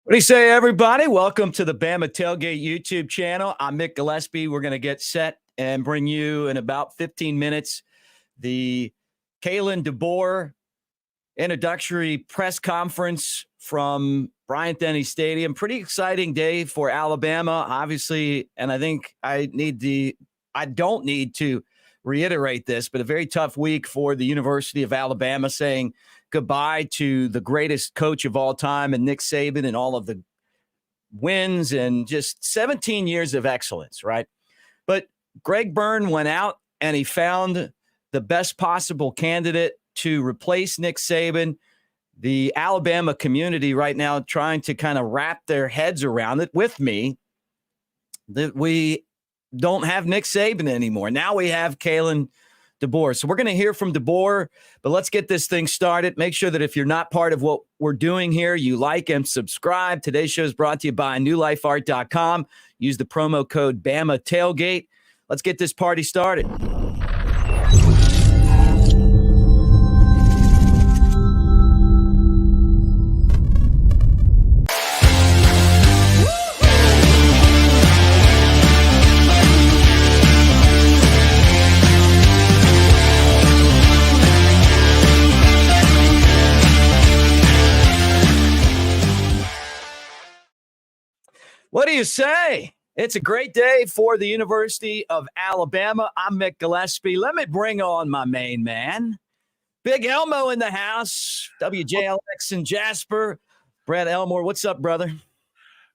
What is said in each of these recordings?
What do you say, everybody? Welcome to the Bama Tailgate YouTube channel. I'm Mick Gillispie. We're going to get set and bring you in about 15 minutes the Kalen DeBoer introductory press conference from Bryant-Denny Stadium. Pretty exciting day for Alabama, obviously, and I think I don't need to reiterate this, but a very tough week for the University of Alabama, saying goodbye to the greatest coach of all time and Nick Saban and all of the wins and just 17 years of excellence, right? But Greg Byrne went out and he found the best possible candidate to replace Nick Saban. The Alabama community right now trying to kind of wrap their heads around it with me that we don't have Nick Saban anymore. Now we have Kalen DeBoer. So we're going to hear from DeBoer, but let's get this thing started. Make sure that if you're not part of what we're doing here, you like and subscribe. Today's show is brought to you by newlifeart.com. Use the promo code Bama Tailgate. Let's get this party started. What do you say? It's a great day for the University of Alabama. I'm Mick Gillispie. Let me bring on my main man, Big Elmo in the house, WJLX in Jasper, Brett Elmore. What's up, brother?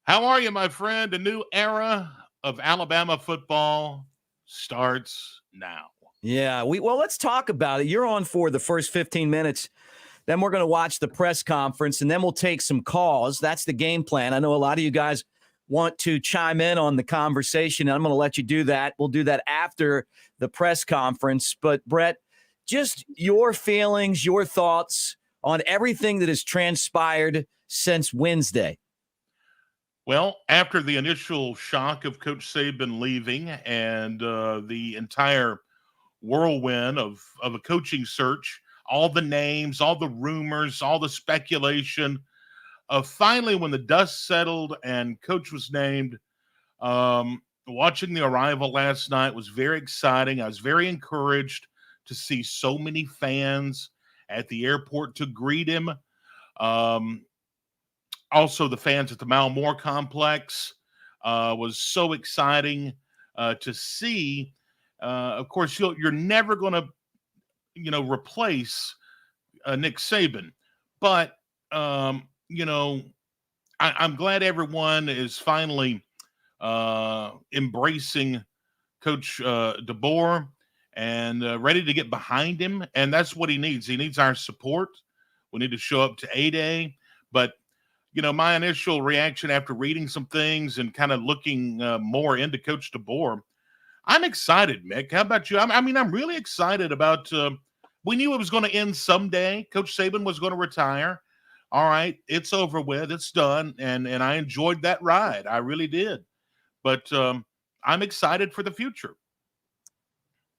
How are you, my friend? A new era of Alabama football starts now. Yeah, let's talk about it. You're on for the first 15 minutes. Then we're going to watch the press conference, and then we'll take some calls. That's the game plan. I know a lot of you guys want to chime in on the conversation. I'm going to let you do that. We'll do that after the press conference. But, Brett, just your feelings, your thoughts on everything that has transpired since Wednesday. Well, after the initial shock of Coach Saban leaving and the entire whirlwind of a coaching search, all the names, all the rumors, all the speculation, finally, when the dust settled and coach was named, watching the arrival last night was very exciting. I was very encouraged to see so many fans at the airport to greet him. Also, the fans at the Moore Complex was so exciting to see. Of course, you're never going to, replace Nick Saban, but I'm glad everyone is finally embracing Coach DeBoer and ready to get behind him. And that's what he needs. He needs our support. We need to show up to A-Day. But, my initial reaction after reading some things and kind of looking more into Coach DeBoer, I'm excited, Mick. How about you? I'm really excited about we knew it was going to end someday. Coach Saban was going to retire. All right, it's over with. It's done. And I enjoyed that ride. I really did. But I'm excited for the future.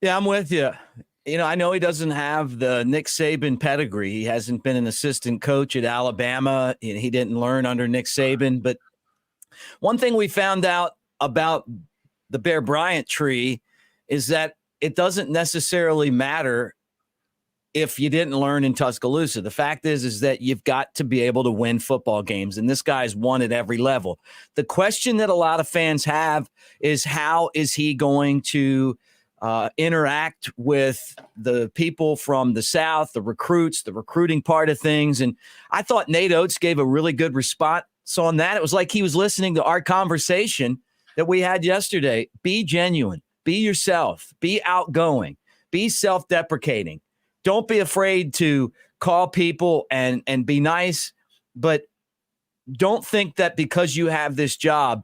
Yeah, I'm with you. I know he doesn't have the Nick Saban pedigree. He hasn't been an assistant coach at Alabama. He didn't learn under Nick Saban. But one thing we found out about the Bear Bryant tree is that it doesn't necessarily matter if you didn't learn in Tuscaloosa. The fact is that you've got to be able to win football games, and this guy's won at every level. The question that a lot of fans have is, how is he going to interact with the people from the South, the recruits, the recruiting part of things? And I thought Nate Oates gave a really good response on that. It was like he was listening to our conversation that we had yesterday. Be genuine, be yourself, be outgoing, be self-deprecating. Don't be afraid to call people and be nice, but don't think that because you have this job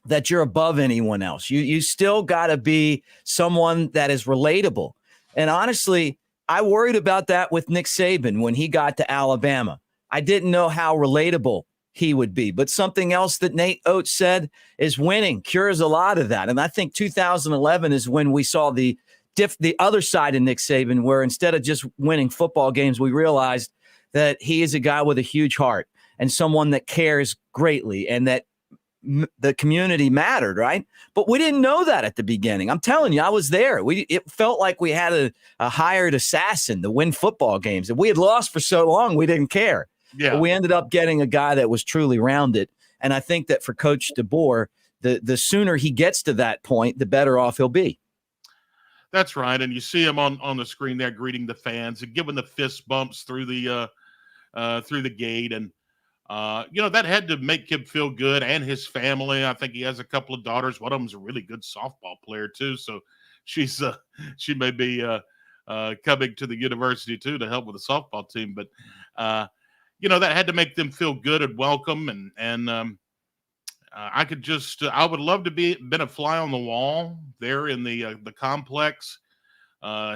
that you're above anyone else. You still got to be someone that is relatable. And honestly, I worried about that with Nick Saban when he got to Alabama. I didn't know how relatable he would be. But something else that Nate Oates said is winning cures a lot of that. And I think 2011 is when we saw the other side of Nick Saban, where instead of just winning football games, we realized that he is a guy with a huge heart. and someone that cares greatly and that the community mattered, right? But we didn't know that at the beginning. I'm telling you, I was there. It felt like we had a hired assassin to win football games. And we had lost for so long, we didn't care. Yeah. But we ended up getting a guy that was truly rounded. And I think that for Coach DeBoer, the sooner he gets to that point, the better off he'll be. That's right. And you see him on the screen there greeting the fans and giving the fist bumps through the gate. And that had to make him feel good, and his family. I think he has a couple of daughters. One of them's a really good softball player too. So she may be coming to the university too to help with the softball team. But that had to make them feel good and welcome. And I would love to been a fly on the wall there in the complex.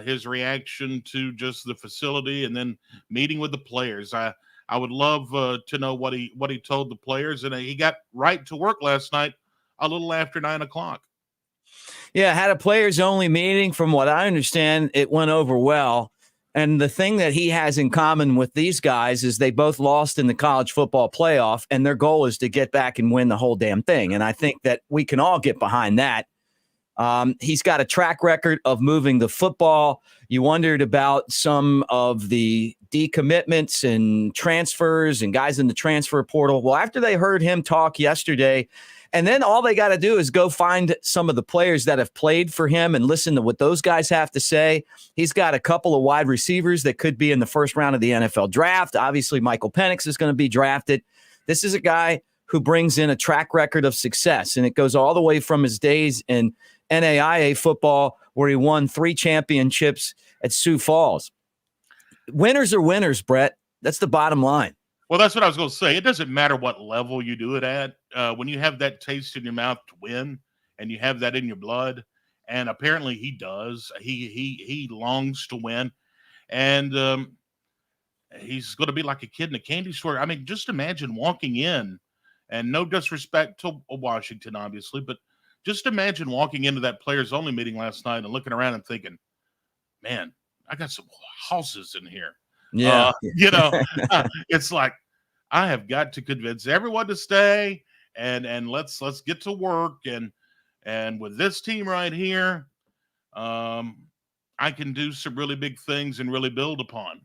His reaction to just the facility and then meeting with the players. I would love to know what he told the players, and he got right to work last night a little after 9:00. Yeah, had a players only meeting. From what I understand, it went over well. And the thing that he has in common with these guys is they both lost in the college football playoff, and their goal is to get back and win the whole damn thing. And I think that we can all get behind that. He's got a track record of moving the football. You wondered about some of the decommitments and transfers and guys in the transfer portal. Well, after they heard him talk yesterday, and then all they got to do is go find some of the players that have played for him and listen to what those guys have to say. He's got a couple of wide receivers that could be in the first round of the NFL draft. Obviously, Michael Penix is going to be drafted. This is a guy who brings in a track record of success, and it goes all the way from his days in NAIA football, where he won 3 championships at Sioux Falls. Winners are winners, Brett. That's the bottom line. Well, that's what I was going to say. It doesn't matter what level you do it at. When you have that taste in your mouth to win, and you have that in your blood, and apparently he does. He longs to win, and he's going to be like a kid in a candy store. I mean, just imagine walking in, and no disrespect to Washington, obviously, but just imagine walking into that players only meeting last night and looking around and thinking, man, I got some houses in here. Yeah. It's like, I have got to convince everyone to stay and let's get to work. And with this team right here, I can do some really big things and really build upon.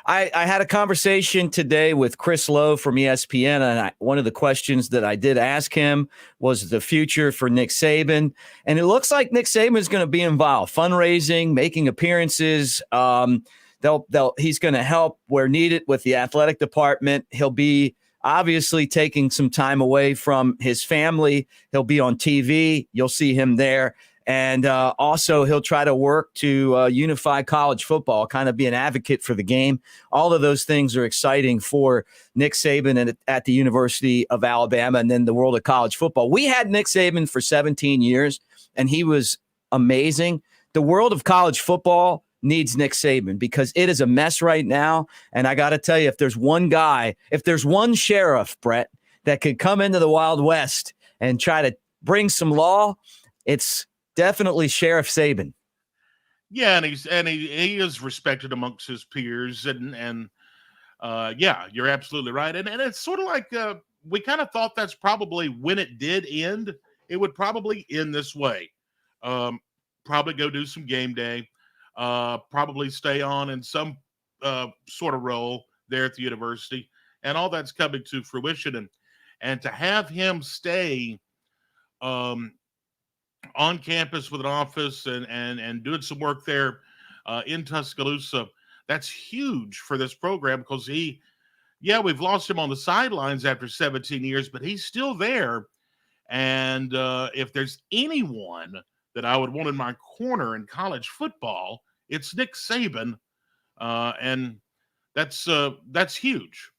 I had a conversation today with Chris Lowe from ESPN, and one of the questions that I did ask him was the future for Nick Saban. And it looks like Nick Saban is going to be involved, fundraising, making appearances. He's going to help where needed with the athletic department. He'll be obviously taking some time away from his family. He'll be on TV. You'll see him there. And also he'll try to work to unify college football, kind of be an advocate for the game. All of those things are exciting for Nick Saban at the University of Alabama and then the world of college football. We had Nick Saban for 17 years, and he was amazing. The world of college football needs Nick Saban because it is a mess right now. And I got to tell you, if there's one guy, if there's one sheriff, Brett, that could come into the Wild West and try to bring some law, it's definitely Sheriff Saban. Yeah, and he is respected amongst his peers, and yeah, you're absolutely right. And it's sort of like we kind of thought that's probably when it did end, it would probably end this way. Probably go do some game day, probably stay on in some sort of role there at the university, and all that's coming to fruition. And to have him stay on campus with an office and doing some work there in Tuscaloosa, that's huge for this program because we've lost him on the sidelines after 17 years, but he's still there. And if there's anyone that I would want in my corner in college football, it's Nick Saban. And that's huge.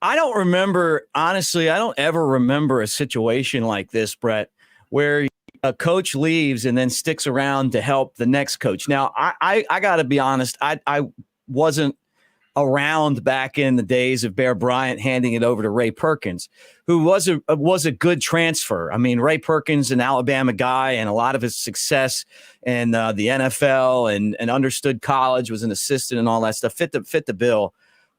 I don't ever remember a situation like this, Brett, where a coach leaves and then sticks around to help the next coach. Now, I got to be honest. I wasn't around back in the days of Bear Bryant handing it over to Ray Perkins, who was a good transfer. I mean, Ray Perkins, an Alabama guy, and a lot of his success in the NFL and understood college, was an assistant and all that stuff, fit the bill.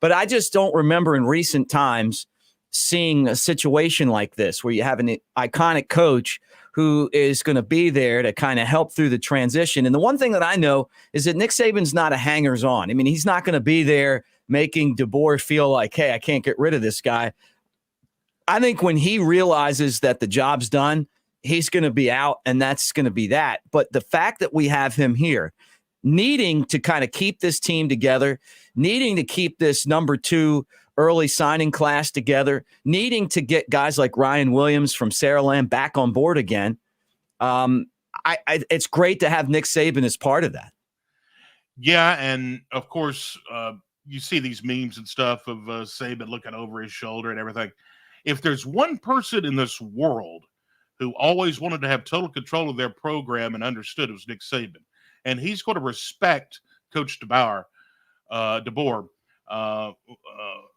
But I just don't remember in recent times seeing a situation like this where you have an iconic coach who is going to be there to kind of help through the transition. And the one thing that I know is that Nick Saban's not a hangers-on. I mean, he's not going to be there making DeBoer feel like, hey, I can't get rid of this guy. I think when he realizes that the job's done, he's going to be out, and that's going to be that. But the fact that we have him here, needing to kind of keep this team together, needing to keep this number 2 early signing class together, needing to get guys like Ryan Williams from Saraland back on board again. It's great to have Nick Saban as part of that. Yeah, and of course, you see these memes and stuff of Saban looking over his shoulder and everything. If there's one person in this world who always wanted to have total control of their program and understood, it was Nick Saban. And he's going to respect Coach DeBoer,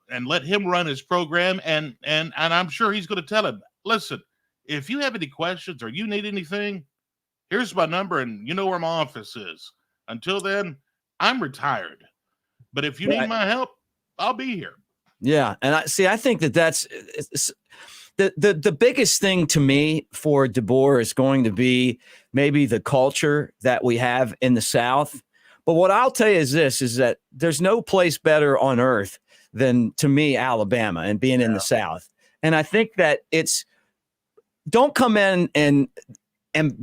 and let him run his program. And I'm sure he's going to tell him, listen, if you have any questions or you need anything, here's my number, and you know where my office is. Until then, I'm retired. But if you need my help, I'll be here. Yeah, and I think that's the biggest thing to me for DeBoer is going to be maybe the culture that we have in the South. But what I'll tell you is this, is that there's no place better on earth than, to me, Alabama and being in the South. And I think that don't come in and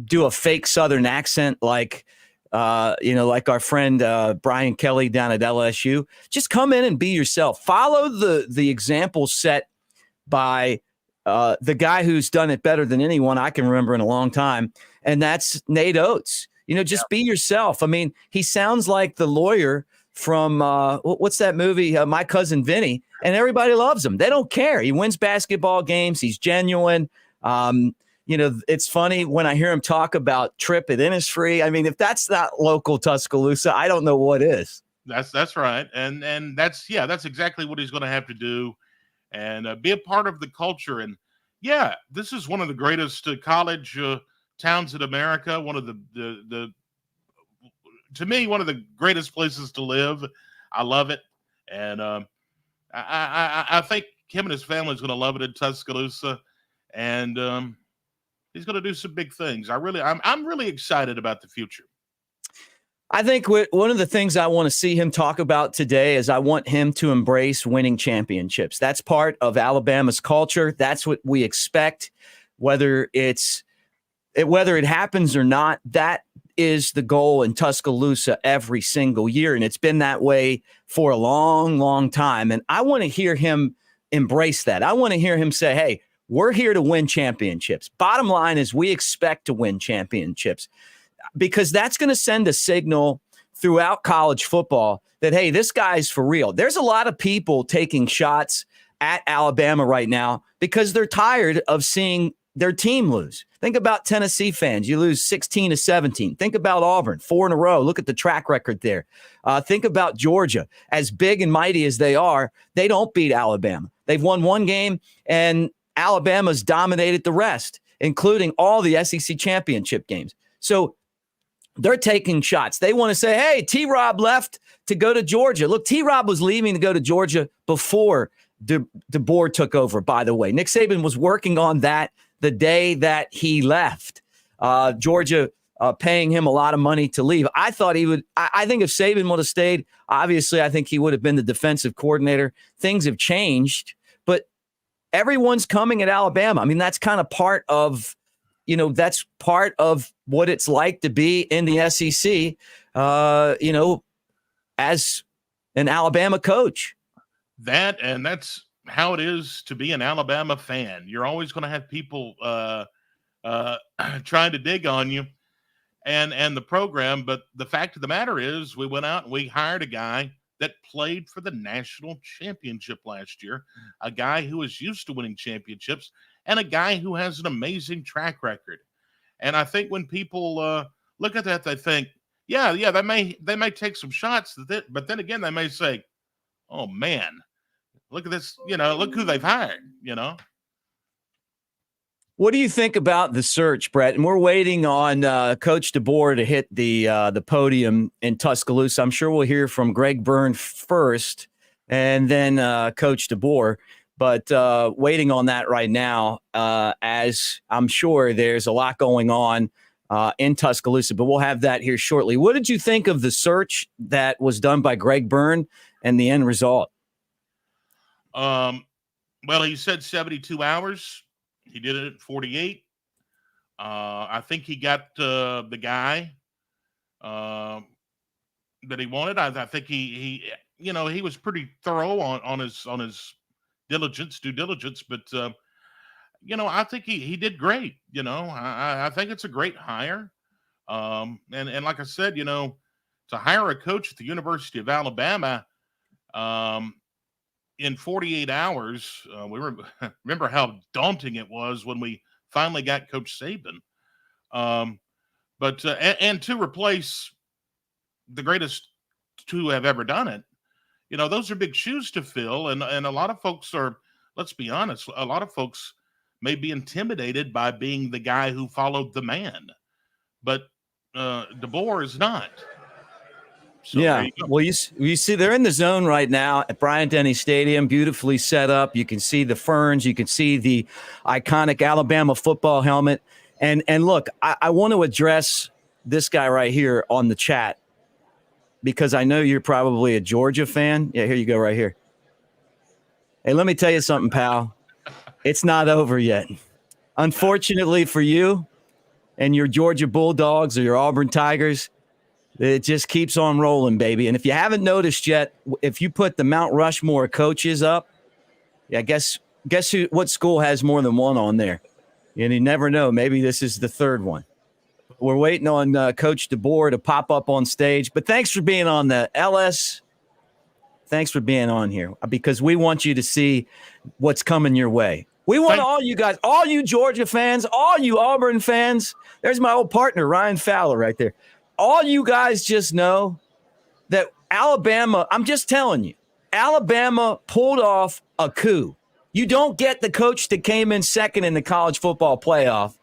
do a fake Southern accent like our friend Brian Kelly down at LSU. Just come in and be yourself. Follow the example set by the guy who's done it better than anyone I can remember in a long time, and that's Nate Oates. Just be yourself. I mean, he sounds like the lawyer from what's that movie, My Cousin Vinny, and everybody loves him. They don't care. He wins basketball games. He's genuine. It's funny when I hear him talk about Trip at Innisfree. I mean, if that's not local Tuscaloosa, I don't know what is. That's right. And that's exactly what he's going to have to do, and be a part of the culture. And this is one of the greatest college towns in America. One of the to me, one of the greatest places to live. I love it. And I think him and his family is going to love it in Tuscaloosa. And he's going to do some big things. I'm really excited about the future. I think one of the things I want to see him talk about today is I want him to embrace winning championships. That's part of Alabama's culture. That's what we expect, whether it happens or not. That is the goal in Tuscaloosa every single year, and it's been that way for a long, long time. And I want to hear him embrace that. I want to hear him say, hey, we're here to win championships. Bottom line is we expect to win championships, because that's going to send a signal throughout college football that, hey, this guy's for real. There's a lot of people taking shots at Alabama right now because they're tired of seeing their team lose. Think about Tennessee fans. You lose 16-17. Think about Auburn, 4 in a row. Look at the track record there. Think about Georgia. As big and mighty as they are, they don't beat Alabama. They've won one game, and Alabama's dominated the rest, including all the SEC championship games. So they're taking shots. They want to say, hey, T-Rob left to go to Georgia. Look, T-Rob was leaving to go to Georgia before DeBoer took over, by the way. Nick Saban was working on that the day that he left. Georgia paying him a lot of money to leave. I thought he would. I think if Saban would have stayed, obviously, I think he would have been the defensive coordinator. Things have changed, but everyone's coming at Alabama. I mean, that's kind of part of, that's part of what it's like to be in the SEC, as an Alabama coach. That's how it is to be an Alabama fan. You're always going to have people trying to dig on you and the program. But the fact of the matter is, we went out and we hired a guy that played for the national championship last year, a guy who is used to winning championships, and a guy who has an amazing track record. And I think when people look at that, they think, they may take some shots, but then again, they may say, oh man, look at this, look who they've hired, What do you think about the search, Brett? And we're waiting on Coach DeBoer to hit the podium in Tuscaloosa. I'm sure we'll hear from Greg Byrne first, and then Coach DeBoer. But waiting on that right now, as I'm sure there's a lot going on in Tuscaloosa, but we'll have that here shortly. What did you think of the search that was done by Greg Byrne and the end result? Well, he said 72 hours. He did it at 48. I think he got the guy that he wanted. I think he was pretty thorough on his due diligence, but I think he did great. I think it's a great hire. And like I said, to hire a coach at the University of Alabama, in 48 hours, we remember how daunting it was when we finally got Coach Saban. But to replace the greatest to have ever done it, those are big shoes to fill. And a lot of folks are, let's be honest, a lot of folks may be intimidated by being the guy who followed the man. But DeBoer is not. So yeah, well, you see they're in the zone right now at Bryant-Denny Stadium, beautifully set up. You can see the ferns. You can see the iconic Alabama football helmet. And look, I want to address this guy right here on the chat because I know you're probably a Georgia fan. Yeah, here you go right here. Hey, let me tell you something, pal. It's not over yet. Unfortunately for you and your Georgia Bulldogs or your Auburn Tigers, it just keeps on rolling, baby. And if you haven't noticed yet, if you put the Mount Rushmore coaches up, yeah, guess what school has more than one on there? And you never know. Maybe this is the third one. We're waiting on Coach DeBoer to pop up on stage. But thanks for being on the LS. Thanks for being on here because we want you to see what's coming your way. We want all you guys, all you Georgia fans, all you Auburn fans. There's my old partner, Ryan Fowler, right there. All you guys just know that Alabama, I'm just telling you, Alabama pulled off a coup. You don't get the coach that came in second in the college football playoff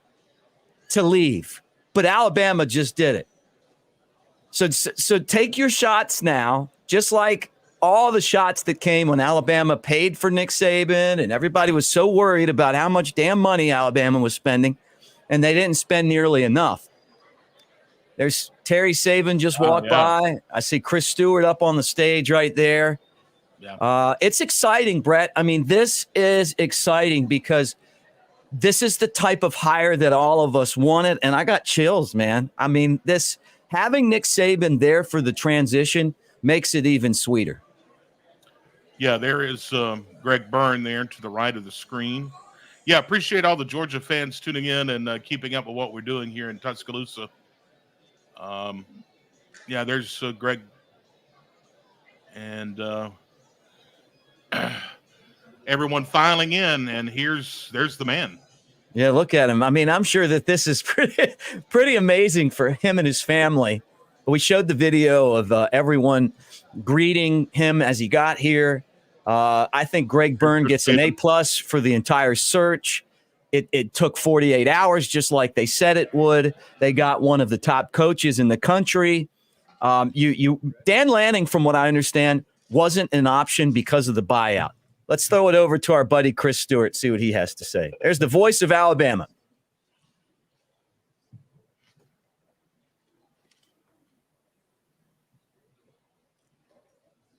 to leave, but Alabama just did it. So take your shots now, just like all the shots that came when Alabama paid for Nick Saban and everybody was so worried about how much damn money Alabama was spending, and they didn't spend nearly enough. There's Terry Saban just walked by. I see Chris Stewart up on the stage right there. Yeah. It's exciting, Brett. I mean, this is exciting because this is the type of hire that all of us wanted, and I got chills, man. I mean, having Nick Saban there for the transition makes it even sweeter. Yeah, there is Greg Byrne there to the right of the screen. Yeah, appreciate all the Georgia fans tuning in and keeping up with what we're doing here in Tuscaloosa. Yeah, there's Greg, and everyone filing in, and there's the man. Yeah, look at him. I mean, I'm sure that this is pretty amazing for him and his family. We showed the video of everyone greeting him as he got here. I think Greg Byrne gets an A+ for the entire search. It took 48 hours, just like they said it would. They got one of the top coaches in the country. Dan Lanning, from what I understand, wasn't an option because of the buyout. Let's throw it over to our buddy Chris Stewart, see what he has to say. There's the voice of Alabama.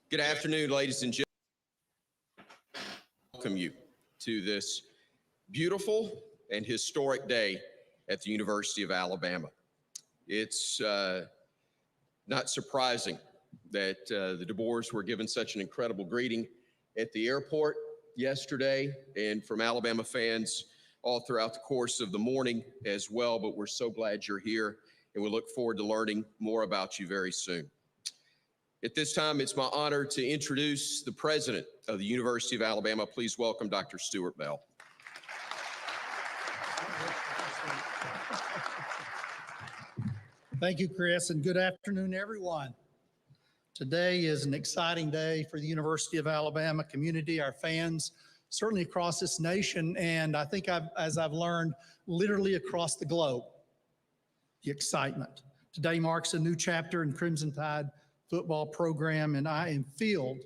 Good afternoon, ladies and gentlemen. Welcome you to this beautiful and historic day at the University of Alabama. It's not surprising that the DeBoers were given such an incredible greeting at the airport yesterday, and from Alabama fans all throughout the course of the morning as well. But we're so glad you're here, and we look forward to learning more about you very soon. At this time, it's my honor to introduce the president of the University of Alabama. Please welcome Dr. Stuart Bell. Thank you, Chris, and good afternoon, everyone. Today is an exciting day for the University of Alabama community, our fans, certainly across this nation, and I think as I've learned, literally across the globe, the excitement. Today marks a new chapter in Crimson Tide football program, and I am filled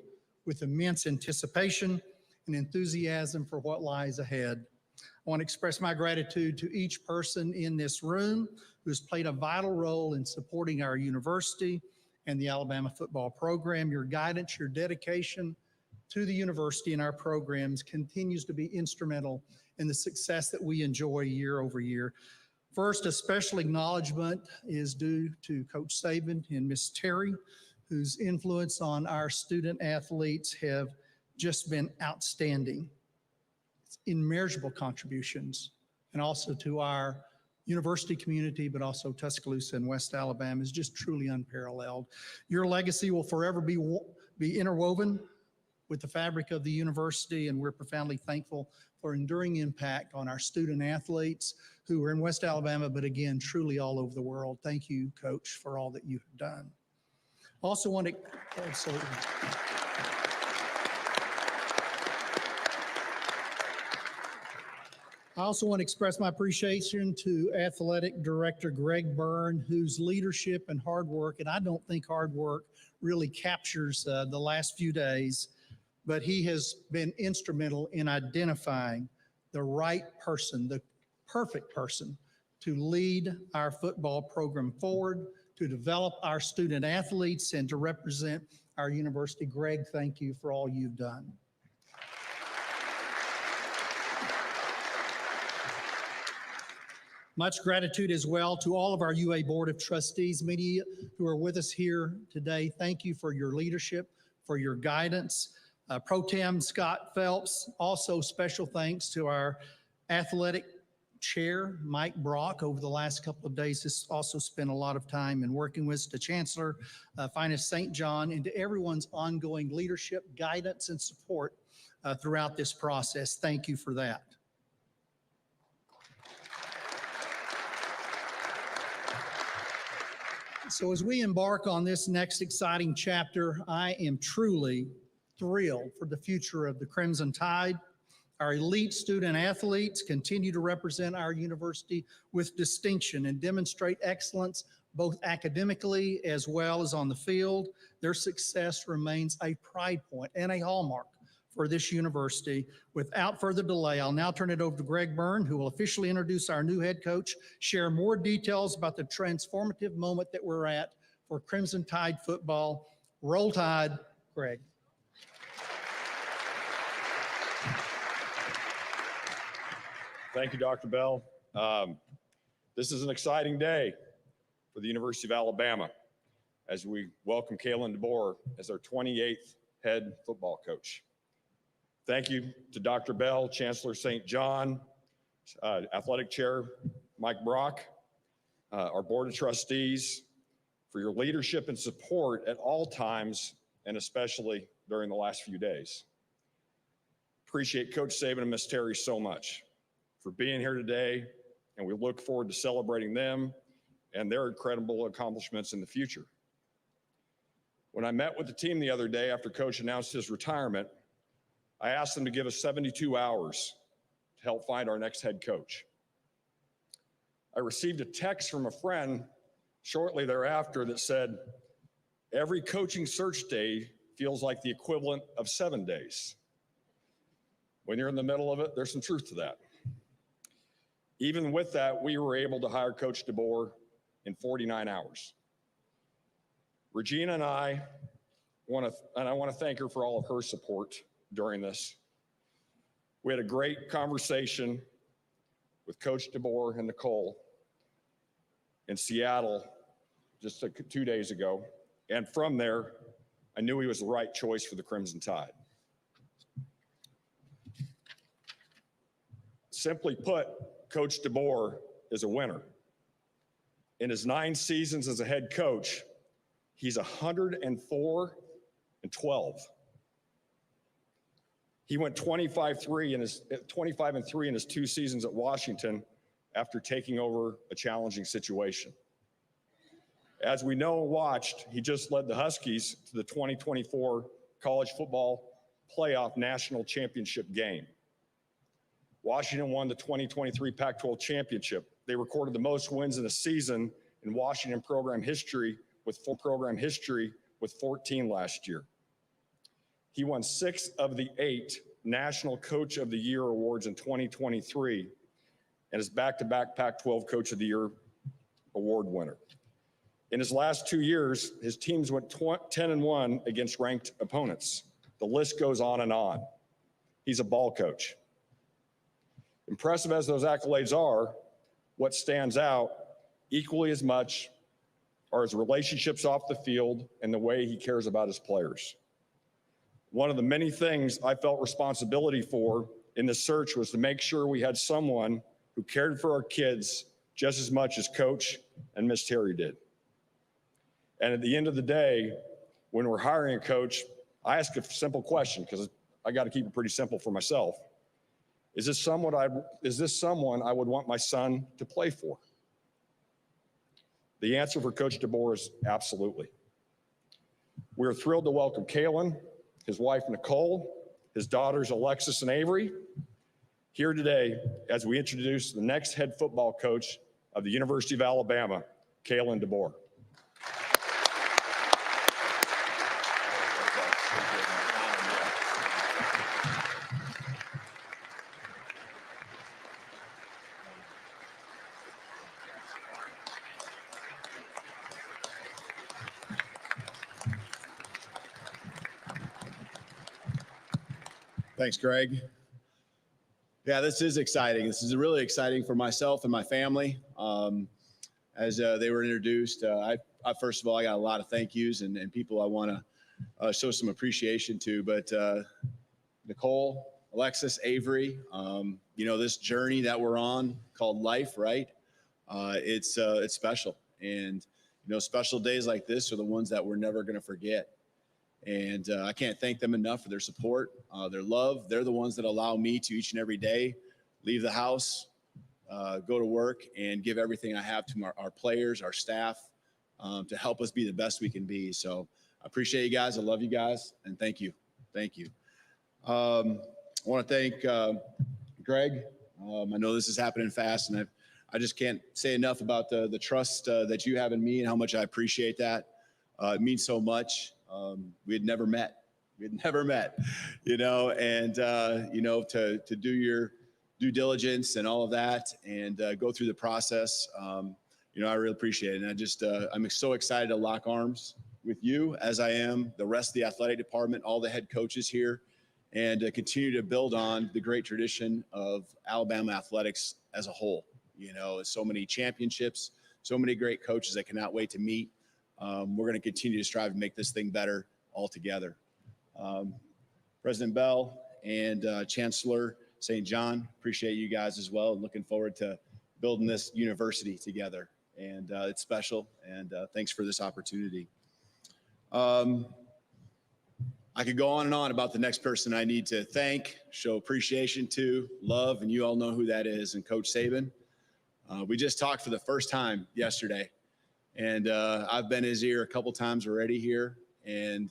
with immense anticipation and enthusiasm for what lies ahead. I want to express my gratitude to each person in this room who has played a vital role in supporting our university and the Alabama football program. Your guidance, your dedication to the university and our programs continues to be instrumental in the success that we enjoy year over year. First, a special acknowledgement is due to Coach Saban and Miss Terry, whose influence on our student athletes have just been outstanding. It's immeasurable contributions, and also to our university community, but also Tuscaloosa and West Alabama is just truly unparalleled. Your legacy will forever be interwoven with the fabric of the university, and we're profoundly thankful for enduring impact on our student athletes who are in West Alabama, but again, truly all over the world. Thank you, Coach, for all that you have done. Also want to, absolutely. I also want to express my appreciation to Athletic Director Greg Byrne, whose leadership and hard work, and I don't think hard work really captures the last few days, but he has been instrumental in identifying the right person, the perfect person to lead our football program forward, to develop our student athletes, and to represent our university. Greg, thank you for all you've done. Much gratitude as well to all of our UA Board of Trustees, many who are with us here today. Thank you for your leadership, for your guidance. Pro Tem Scott Phelps, also special thanks to our athletic chair, Mike Brock, over the last couple of days has also spent a lot of time in working with the Chancellor, Finest St. John, and to everyone's ongoing leadership, guidance, and support throughout this process. Thank you for that. So as we embark on this next exciting chapter, I am truly thrilled for the future of the Crimson Tide. Our elite student athletes continue to represent our university with distinction and demonstrate excellence both academically as well as on the field. Their success remains a pride point and a hallmark for this university. Without further delay, I'll now turn it over to Greg Byrne, who will officially introduce our new head coach, share more details about the transformative moment that we're at for Crimson Tide football. Roll Tide, Greg. Thank you, Dr. Bell. This is an exciting day for the University of Alabama as we welcome Kalen DeBoer as our 28th head football coach. Thank you to Dr. Bell, Chancellor St. John, Athletic Chair Mike Brock, our Board of Trustees for your leadership and support at all times, and especially during the last few days. Appreciate Coach Saban and Miss Terry so much for being here today, and we look forward to celebrating them and their incredible accomplishments in the future. When I met with the team the other day after Coach announced his retirement, I asked them to give us 72 hours to help find our next head coach. I received a text from a friend shortly thereafter that said, every coaching search day feels like the equivalent of 7 days. When you're in the middle of it, there's some truth to that. Even with that, we were able to hire Coach DeBoer in 49 hours. Regina and I want to thank her for all of her support during this. We had a great conversation with Coach DeBoer and Nicole in Seattle just 2 days ago. And from there, I knew he was the right choice for the Crimson Tide. Simply put, Coach DeBoer is a winner. In his 9 seasons as a head coach, he's 104-12. He went 25-3 in his 2 seasons at Washington after taking over a challenging situation. As we know and watched, he just led the Huskies to the 2024 College Football Playoff National Championship game. Washington won the 2023 Pac-12 Championship. They recorded the most wins in a season in Washington program history with 14 last year. He won 6 of the 8 National Coach of the Year awards in 2023 and is back-to-back Pac-12 Coach of the Year award winner. In his last 2 years, his teams went 10-1 against ranked opponents. The list goes on and on. He's a ball coach. Impressive as those accolades are, what stands out equally as much are his relationships off the field and the way he cares about his players. One of the many things I felt responsibility for in the search was to make sure we had someone who cared for our kids just as much as Coach and Miss Terry did. And at the end of the day, when we're hiring a coach, I ask a simple question because I got to keep it pretty simple for myself. Is this someone I would want my son to play for? The answer for Coach DeBoer is absolutely. We're thrilled to welcome Kalen, his wife Nicole, his daughters Alexis and Avery, here today as we introduce the next head football coach of the University of Alabama, Kalen DeBoer. Thanks, Greg. Yeah, this is exciting. This is really exciting for myself and my family. As they were introduced, I first of all, I got a lot of thank yous and people I want to show some appreciation to. But Nicole, Alexis, Avery, this journey that we're on called life, right? It's special, and special days like this are the ones that we're never going to forget. And I can't thank them enough for their support, their love. They're the ones that allow me to each and every day leave the house, go to work, and give everything I have to our players, our staff, to help us be the best we can be. So I appreciate you guys. I love you guys. And thank you. Thank you. I want to thank Greg. I know this is happening fast, and I just can't say enough about the trust that you have in me and how much I appreciate that. It means so much. We had never met, and to do your due diligence and all of that and go through the process, I really appreciate it. And I'm so excited to lock arms with you, as I am the rest of the athletic department, all the head coaches here, and continue to build on the great tradition of Alabama athletics as a whole. So many championships, so many great coaches I cannot wait to meet. We're going to continue to strive to make this thing better all together. President Bell and Chancellor St. John, appreciate you guys as well. Looking forward to building this university together. And it's special. And thanks for this opportunity. I could go on and on about the next person I need to thank, show appreciation to, love, and you all know who that is, and Coach Saban. We just talked for the first time yesterday. And I've been in his ear a couple times already here. And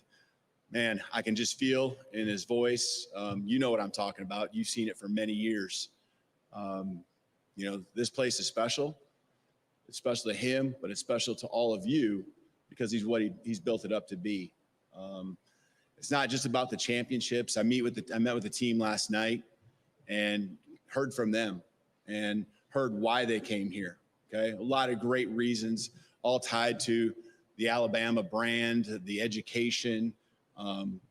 man, I can just feel in his voice, you know what I'm talking about. You've seen it for many years. This place is special. It's special to him, but it's special to all of you because he's built it up to be. It's not just about the championships. I met with the team last night and heard from them and heard why they came here. Okay, a lot of great reasons, all tied to the Alabama brand, the education,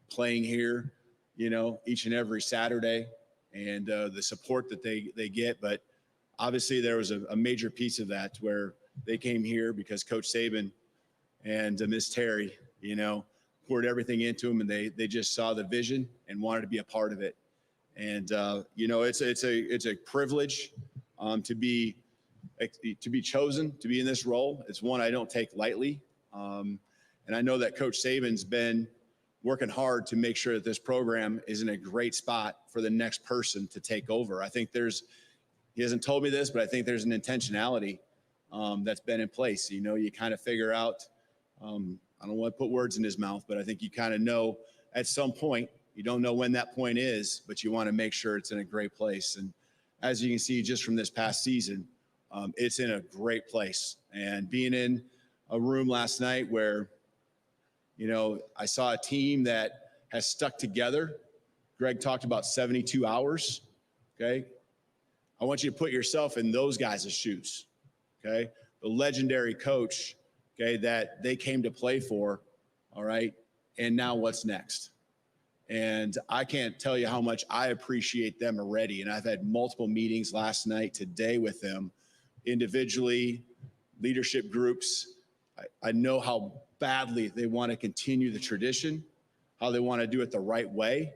playing here, each and every Saturday, and the support that they get. But obviously there was a major piece of that where they came here because Coach Saban and Miss Terry, poured everything into them, and they just saw the vision and wanted to be a part of it. And it's a privilege to be chosen to be in this role. It's one I don't take lightly. And I know that Coach Saban's been working hard to make sure that this program is in a great spot for the next person to take over. I think he hasn't told me this, but I think there's an intentionality that's been in place. You kind of figure out, I don't want to put words in his mouth, but I think you kind of know at some point, you don't know when that point is, but you want to make sure it's in a great place. And as you can see, just from this past season, it's in a great place. And being in a room last night where, I saw a team that has stuck together. Greg talked about 72 hours, okay? I want you to put yourself in those guys' shoes, okay? The legendary coach, okay, that they came to play for, all right? And now what's next? And I can't tell you how much I appreciate them already. And I've had multiple meetings last night, today with them, individually, leadership groups. I know how badly they want to continue the tradition, how they want to do it the right way.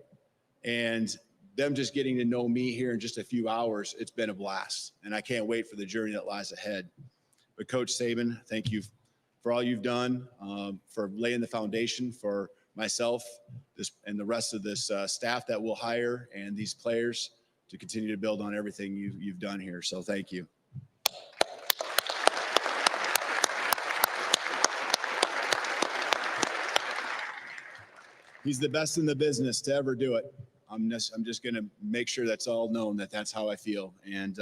And them just getting to know me here in just a few hours, it's been a blast. And I can't wait for the journey that lies ahead. But Coach Saban, thank you for all you've done, for laying the foundation for myself and the rest of this staff that we'll hire and these players to continue to build on everything you've done here. So thank you. He's the best in the business to ever do it. I'm just going to make sure that's all known, that that's how I feel. And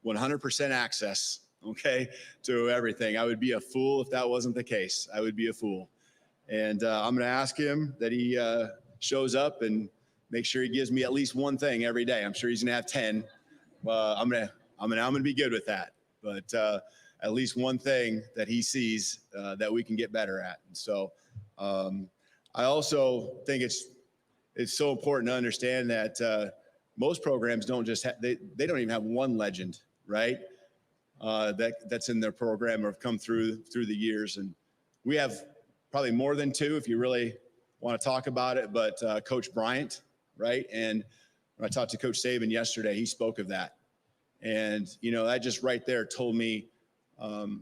100% access, okay, to everything. I would be a fool if that wasn't the case. I would be a fool. And I'm going to ask him that he shows up and make sure he gives me at least one thing every day. I'm sure he's going to have 10. I'm going to be good with that. But at least one thing that he sees that we can get better at. And so I also think it's so important to understand that most programs don't just have, they don't even have one legend, right? That's in their program or have come through the years. And we have probably more than two if you really want to talk about it, but Coach Bryant, right? And when I talked to Coach Saban yesterday, he spoke of that. And, you know, that just right there told me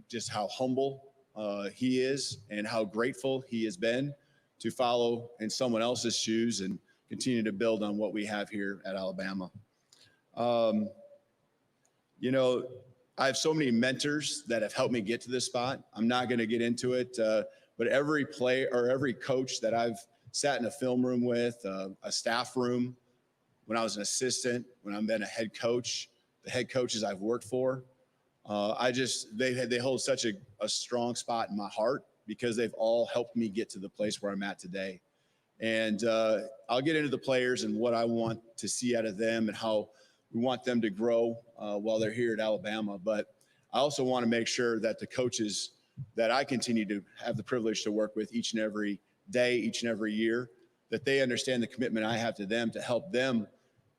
just how humble he is and how grateful he has been to follow in someone else's shoes and continue to build on what we have here at Alabama. You know, I have so many mentors that have helped me get to this spot. I'm not going to get into it, but every player or every coach that I've sat in a film room with, a staff room, when I was an assistant, when I've been a head coach, the head coaches I've worked for, they hold such a strong spot in my heart because they've all helped me get to the place where I'm at today. And I'll get into the players and what I want to see out of them and how we want them to grow while they're here at Alabama. But I also want to make sure that the coaches that I continue to have the privilege to work with each and every day, each and every year, that they understand the commitment I have to them to help them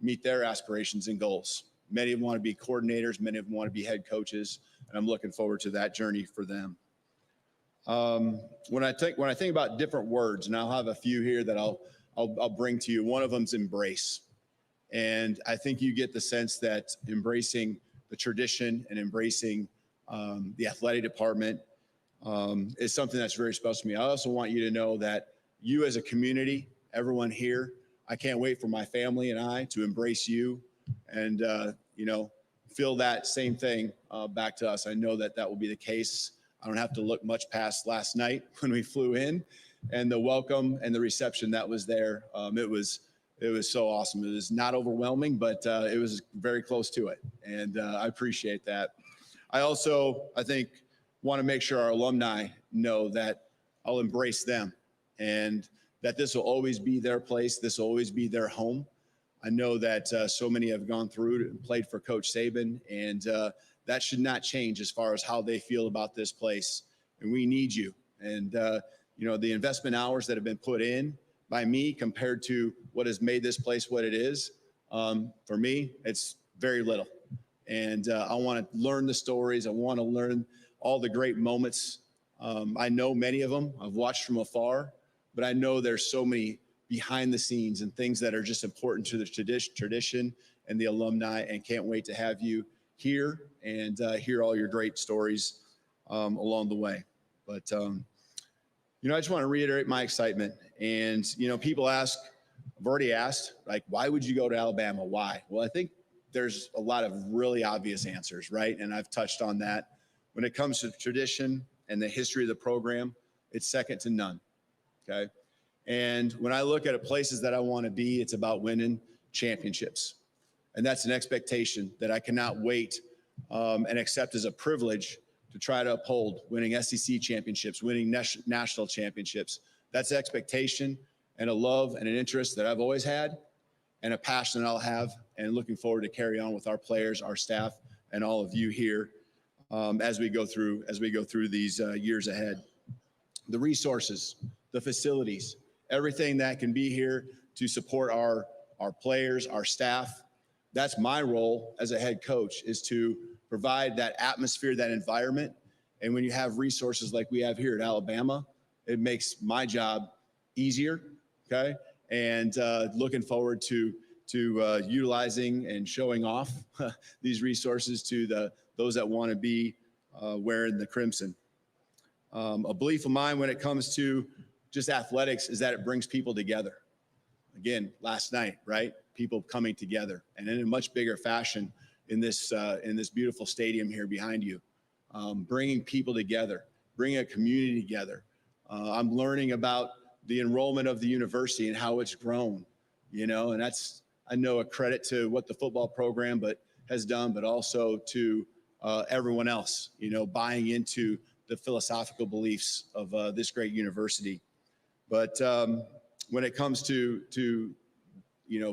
meet their aspirations and goals. Many of them want to be coordinators, many of them want to be head coaches, and I'm looking forward to that journey for them. When I think about different words, and I'll have a few here that I'll bring to you. One of them is embrace. And I think you get the sense that embracing the tradition and embracing the athletic department is something that's very special to me. I also want you to know that you as a community, everyone here, I can't wait for my family and I to embrace you and, you know, feel that same thing back to us. I know that that will be the case. I don't have to look much past last night when we flew in and the welcome and the reception that was there. It was so awesome. It was not overwhelming, but it was very close to it. And I appreciate that. I think, want to make sure our alumni know that I'll embrace them and that this will always be their place. This will always be their home. I know that so many have gone through and played for Coach Saban, and that should not change as far as how they feel about this place. And we need you. And, you know, the investment hours that have been put in by me compared to what has made this place what it is, for me, it's very little. And I want to learn the stories. I want to learn all the great moments. I know many of them. I've watched from afar, but I know there's so many behind the scenes and things that are just important to the tradition and the alumni, and can't wait to have you here and hear all your great stories along the way. But, you know, I just want to reiterate my excitement. And, you know, people ask, I've already asked, like, why would you go to Alabama? Why? Well, I think there's a lot of really obvious answers, right? And I've touched on that. When it comes to tradition and the history of the program, it's second to none, okay? And when I look at places that I want to be, it's about winning championships. And that's an expectation that I cannot wait and accept as a privilege to try to uphold, winning SEC championships, winning national championships. That's expectation, and a love and an interest that I've always had and a passion that I'll have, and looking forward to carry on with our players, our staff, and all of you here as we go through these years ahead. The resources, the facilities, everything that can be here to support our players, our staff. That's my role as a head coach, is to provide that atmosphere, that environment. And when you have resources like we have here at Alabama, it makes my job easier, okay? And looking forward to utilizing and showing off these resources to those that want to be wearing the crimson. A belief of mine when it comes to just athletics is that it brings people together. Again, last night, right? People coming together, and in a much bigger fashion in this beautiful stadium here behind you, bringing people together, bringing a community together. I'm learning about the enrollment of the university and how it's grown, and that's, I know, a credit to what the football program has done, but also to everyone else, buying into the philosophical beliefs of this great university. But when it comes to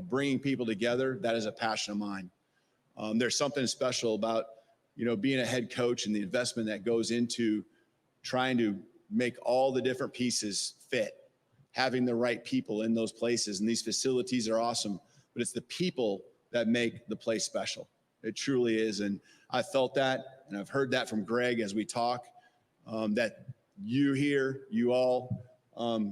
bringing people together, that is a passion of mine. There's something special about, being a head coach and the investment that goes into trying to make all the different pieces fit, having the right people in those places. And these facilities are awesome, but it's the people that make the place special. It truly is. And I felt that, and I've heard that from Greg as we talk, that you here, you all,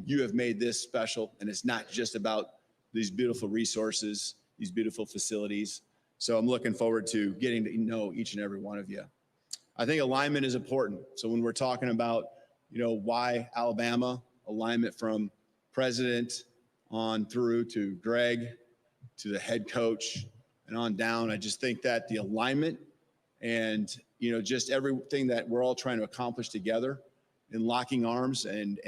you have made this special. And it's not just about these beautiful resources, these beautiful facilities. So I'm looking forward to getting to know each and every one of you. I think alignment is important. So when we're talking about, why Alabama, alignment from president on through to Greg, to the head coach, and on down, I just think that the alignment and, just everything that we're all trying to accomplish together in locking arms and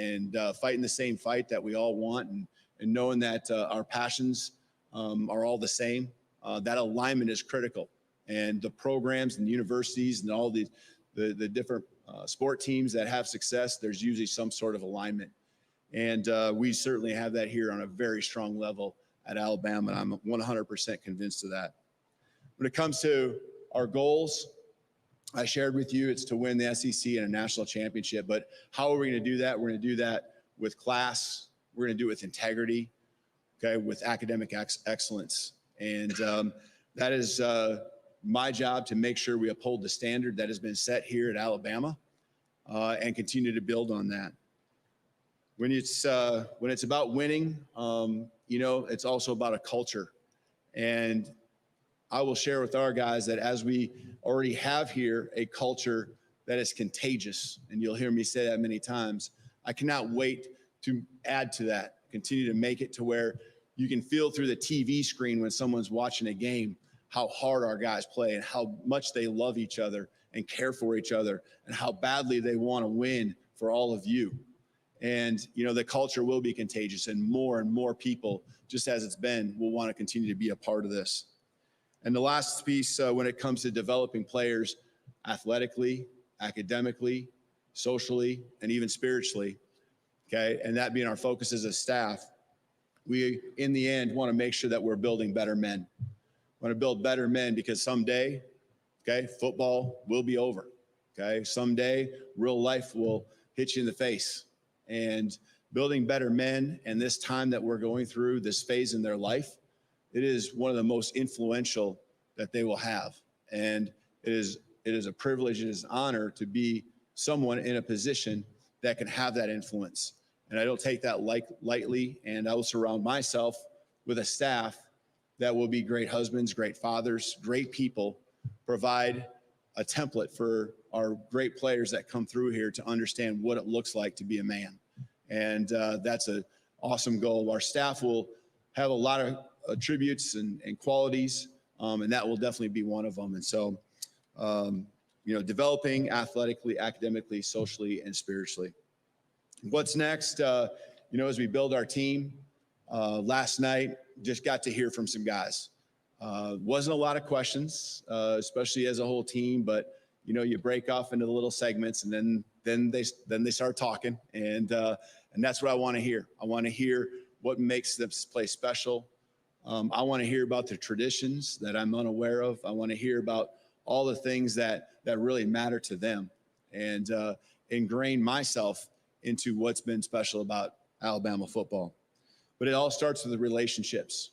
fighting the same fight that we all want, and knowing that our passions are all the same, that alignment is critical. And the programs and the universities and all the different sport teams that have success, there's usually some sort of alignment. And we certainly have that here on a very strong level at Alabama, and I'm 100% convinced of that. When it comes to our goals, I shared with you, it's to win the SEC and a national championship. But how are we going to do that? We're going to do that with class. We're going to do it with integrity, okay, with academic excellence. And that is my job, to make sure we uphold the standard that has been set here at Alabama and continue to build on that. When it's about winning, it's also about a culture. And I will share with our guys that as we already have here a culture that is contagious, and you'll hear me say that many times, I cannot wait to add to that, continue to make it to where you can feel through the TV screen when someone's watching a game how hard our guys play and how much they love each other and care for each other and how badly they want to win for all of you. And, the culture will be contagious, and more people, just as it's been, will want to continue to be a part of this. And the last piece, when it comes to developing players athletically, academically, socially, and even spiritually, okay, and that being our focus as a staff, we, in the end, want to make sure that we're building better men. We want to build better men because someday, okay, football will be over, okay? Someday, real life will hit you in the face. And building better men, and this time that we're going through, this phase in their life, it is one of the most influential that they will have. And it is a privilege, it is an honor to be someone in a position that can have that influence. And I don't take that lightly, and I will surround myself with a staff that will be great husbands, great fathers, great people, provide a template for our great players that come through here to understand what it looks like to be a man. And that's an awesome goal. Our staff will have a lot of attributes and qualities, and that will definitely be one of them. And so, developing athletically, academically, socially, and spiritually. What's next? As we build our team, last night, just got to hear from some guys. Wasn't a lot of questions, especially as a whole team, but you break off into the little segments, and then they start talking, and that's what I want to hear. I want to hear what makes this place special. I want to hear about the traditions that I'm unaware of. I want to hear about all the things that really matter to them, and ingrain myself into what's been special about Alabama football. But it all starts with the relationships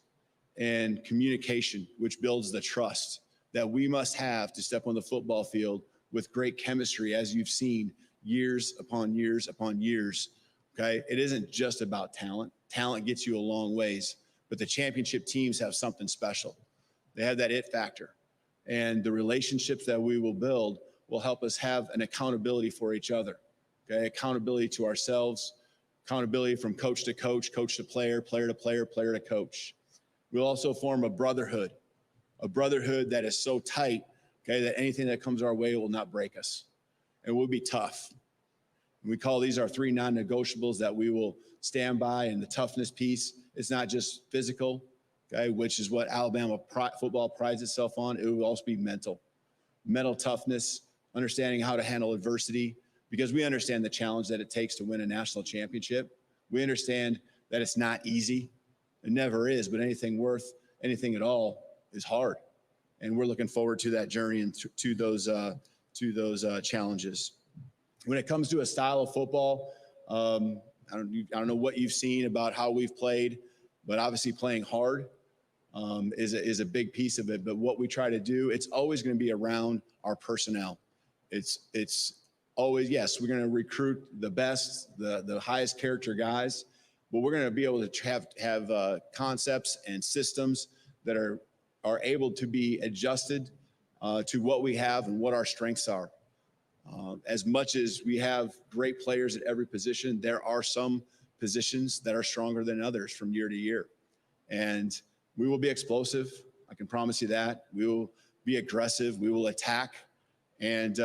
and communication, which builds the trust that we must have to step on the football field with great chemistry, as you've seen years upon years upon years. Okay, it isn't just about talent. Talent gets you a long ways, but the championship teams have something special. They have that it factor, and the relationships that we will build will help us have an accountability for each other. Okay, accountability to ourselves, accountability from coach to coach, coach to player, player to player, player to coach. We'll also form a brotherhood that is so tight, okay, that anything that comes our way will not break us. And we'll be tough. We call these our 3 non-negotiables that we will stand by. And the toughness piece is not just physical, okay, which is what Alabama football prides itself on. It will also be mental toughness, understanding how to handle adversity, because we understand the challenge that it takes to win a national championship. We understand that it's not easy. It never is, but anything at all is hard. And we're looking forward to that journey and to those challenges. When it comes to a style of football, I don't know what you've seen about how we've played, but obviously playing hard is a big piece of it. But what we try to do, it's always going to be around our personnel. It's always, yes, we're going to recruit the best, the highest character guys, but we're going to be able to have concepts and systems that are able to be adjusted to what we have and what our strengths are. As much as we have great players at every position, there are some positions that are stronger than others from year to year. And we will be explosive. I can promise you that. We will be aggressive. We will attack. And,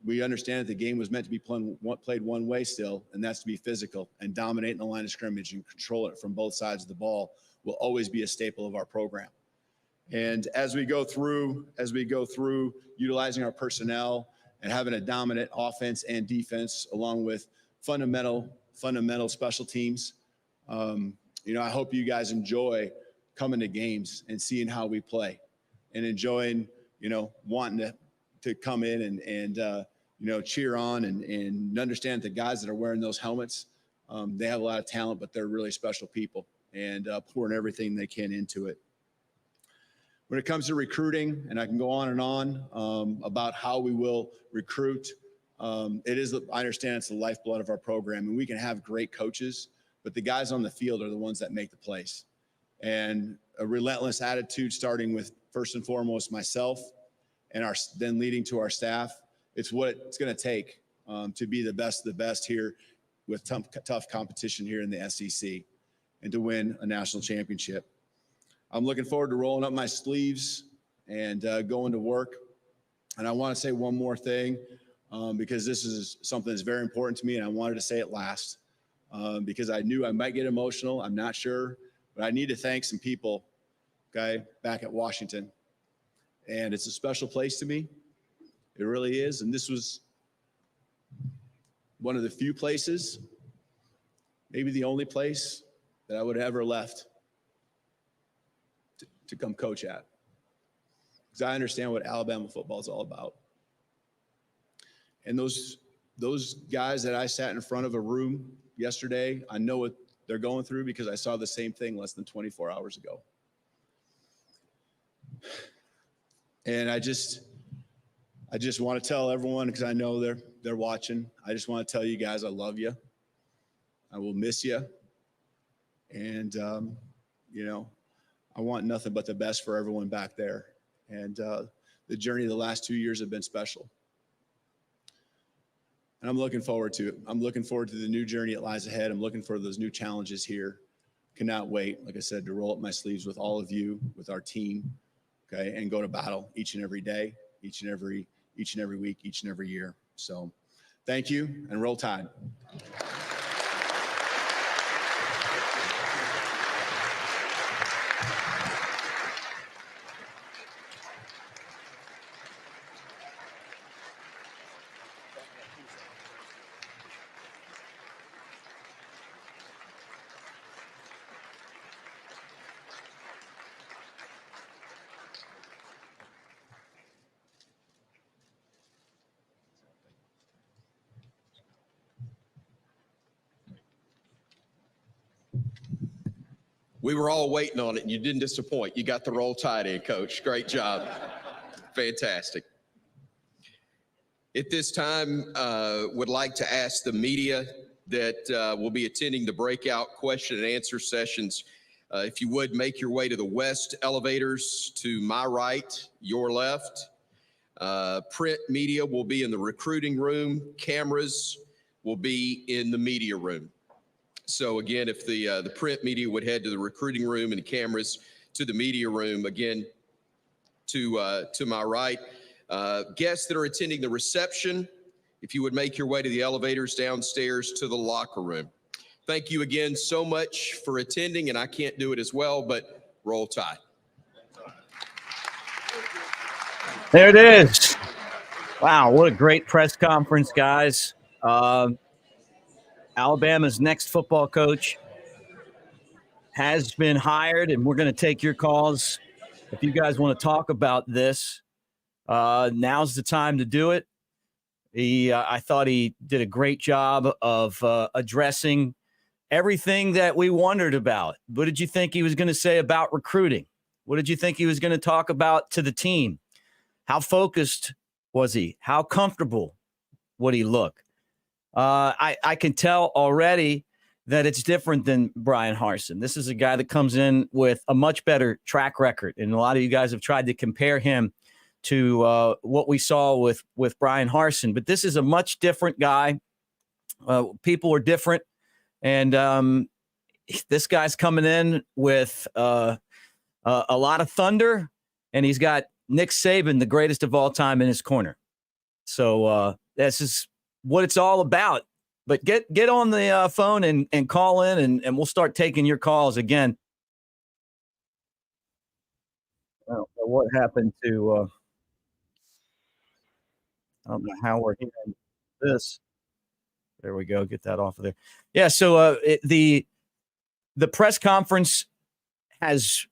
we understand that the game was meant to be played one way still, and that's to be physical and dominate in the line of scrimmage and control it from both sides of the ball will always be a staple of our program. And as we go through utilizing our personnel and having a dominant offense and defense, along with fundamental special teams, I hope you guys enjoy coming to games and seeing how we play, and enjoying, wanting to come in and cheer on and understand that the guys that are wearing those helmets, they have a lot of talent, but they're really special people, and pouring everything they can into it. When it comes to recruiting, and I can go on and on about how we will recruit, I understand it's the lifeblood of our program, and we can have great coaches, but the guys on the field are the ones that make the plays. And a relentless attitude, starting with first and foremost myself, and then leading to our staff. It's what it's going to take to be the best of the best here with tough competition here in the SEC, and to win a national championship. I'm looking forward to rolling up my sleeves and going to work. And I want to say one more thing, because this is something that's very important to me, and I wanted to say it last, because I knew I might get emotional. I'm not sure, but I need to thank some people, okay, back at Washington. And it's a special place to me. It really is. And this was one of the few places, maybe the only place, that I would have ever left to come coach at, because I understand what Alabama football is all about. And those guys that I sat in front of a room yesterday, I know what they're going through, because I saw the same thing less than 24 hours ago. And I just want to tell everyone, because I know they're watching, I just want to tell you guys I love you. I will miss you. And, I want nothing but the best for everyone back there. And the journey of the last 2 years have been special. And I'm looking forward to it. I'm looking forward to the new journey that lies ahead. I'm looking for those new challenges here. Cannot wait, like I said, to roll up my sleeves with all of you, with our team, okay, and go to battle each and every day, each and every week, each and every year. So thank you, and roll Tide. We were all waiting on it, and you didn't disappoint. You got the roll tight end, Coach. Great job. Fantastic. At this time, would like to ask the media that will be attending the breakout question and answer sessions, if you would make your way to the west elevators to my right, your left. Print media will be in the recruiting room. Cameras will be in the media room. So again, if the print media would head to the recruiting room and the cameras to the media room, again, to my right. Guests that are attending the reception, if you would make your way to the elevators downstairs to the locker room. Thank you again so much for attending, and I can't do it as well, but roll tide. There it is. Wow, what a great press conference, guys. Alabama's next football coach has been hired, and we're going to take your calls. If you guys want to talk about this, now's the time to do it. I thought he did a great job of addressing everything that we wondered about. What did you think he was going to say about recruiting? What did you think he was going to talk about to the team? How focused was he? How comfortable would he look? I can tell already that it's different than Brian Harsin. This is a guy that comes in with a much better track record, and a lot of you guys have tried to compare him to what we saw with Brian Harsin. But this is a much different guy. People are different, and this guy's coming in with a lot of thunder, and he's got Nick Saban, the greatest of all time, in his corner. So this is what it's all about. But get on the phone and call in, and we'll start taking your calls again. I don't know what happened to I don't know how we're hearing this. There we go. Get that off of there. Yeah. So the press conference has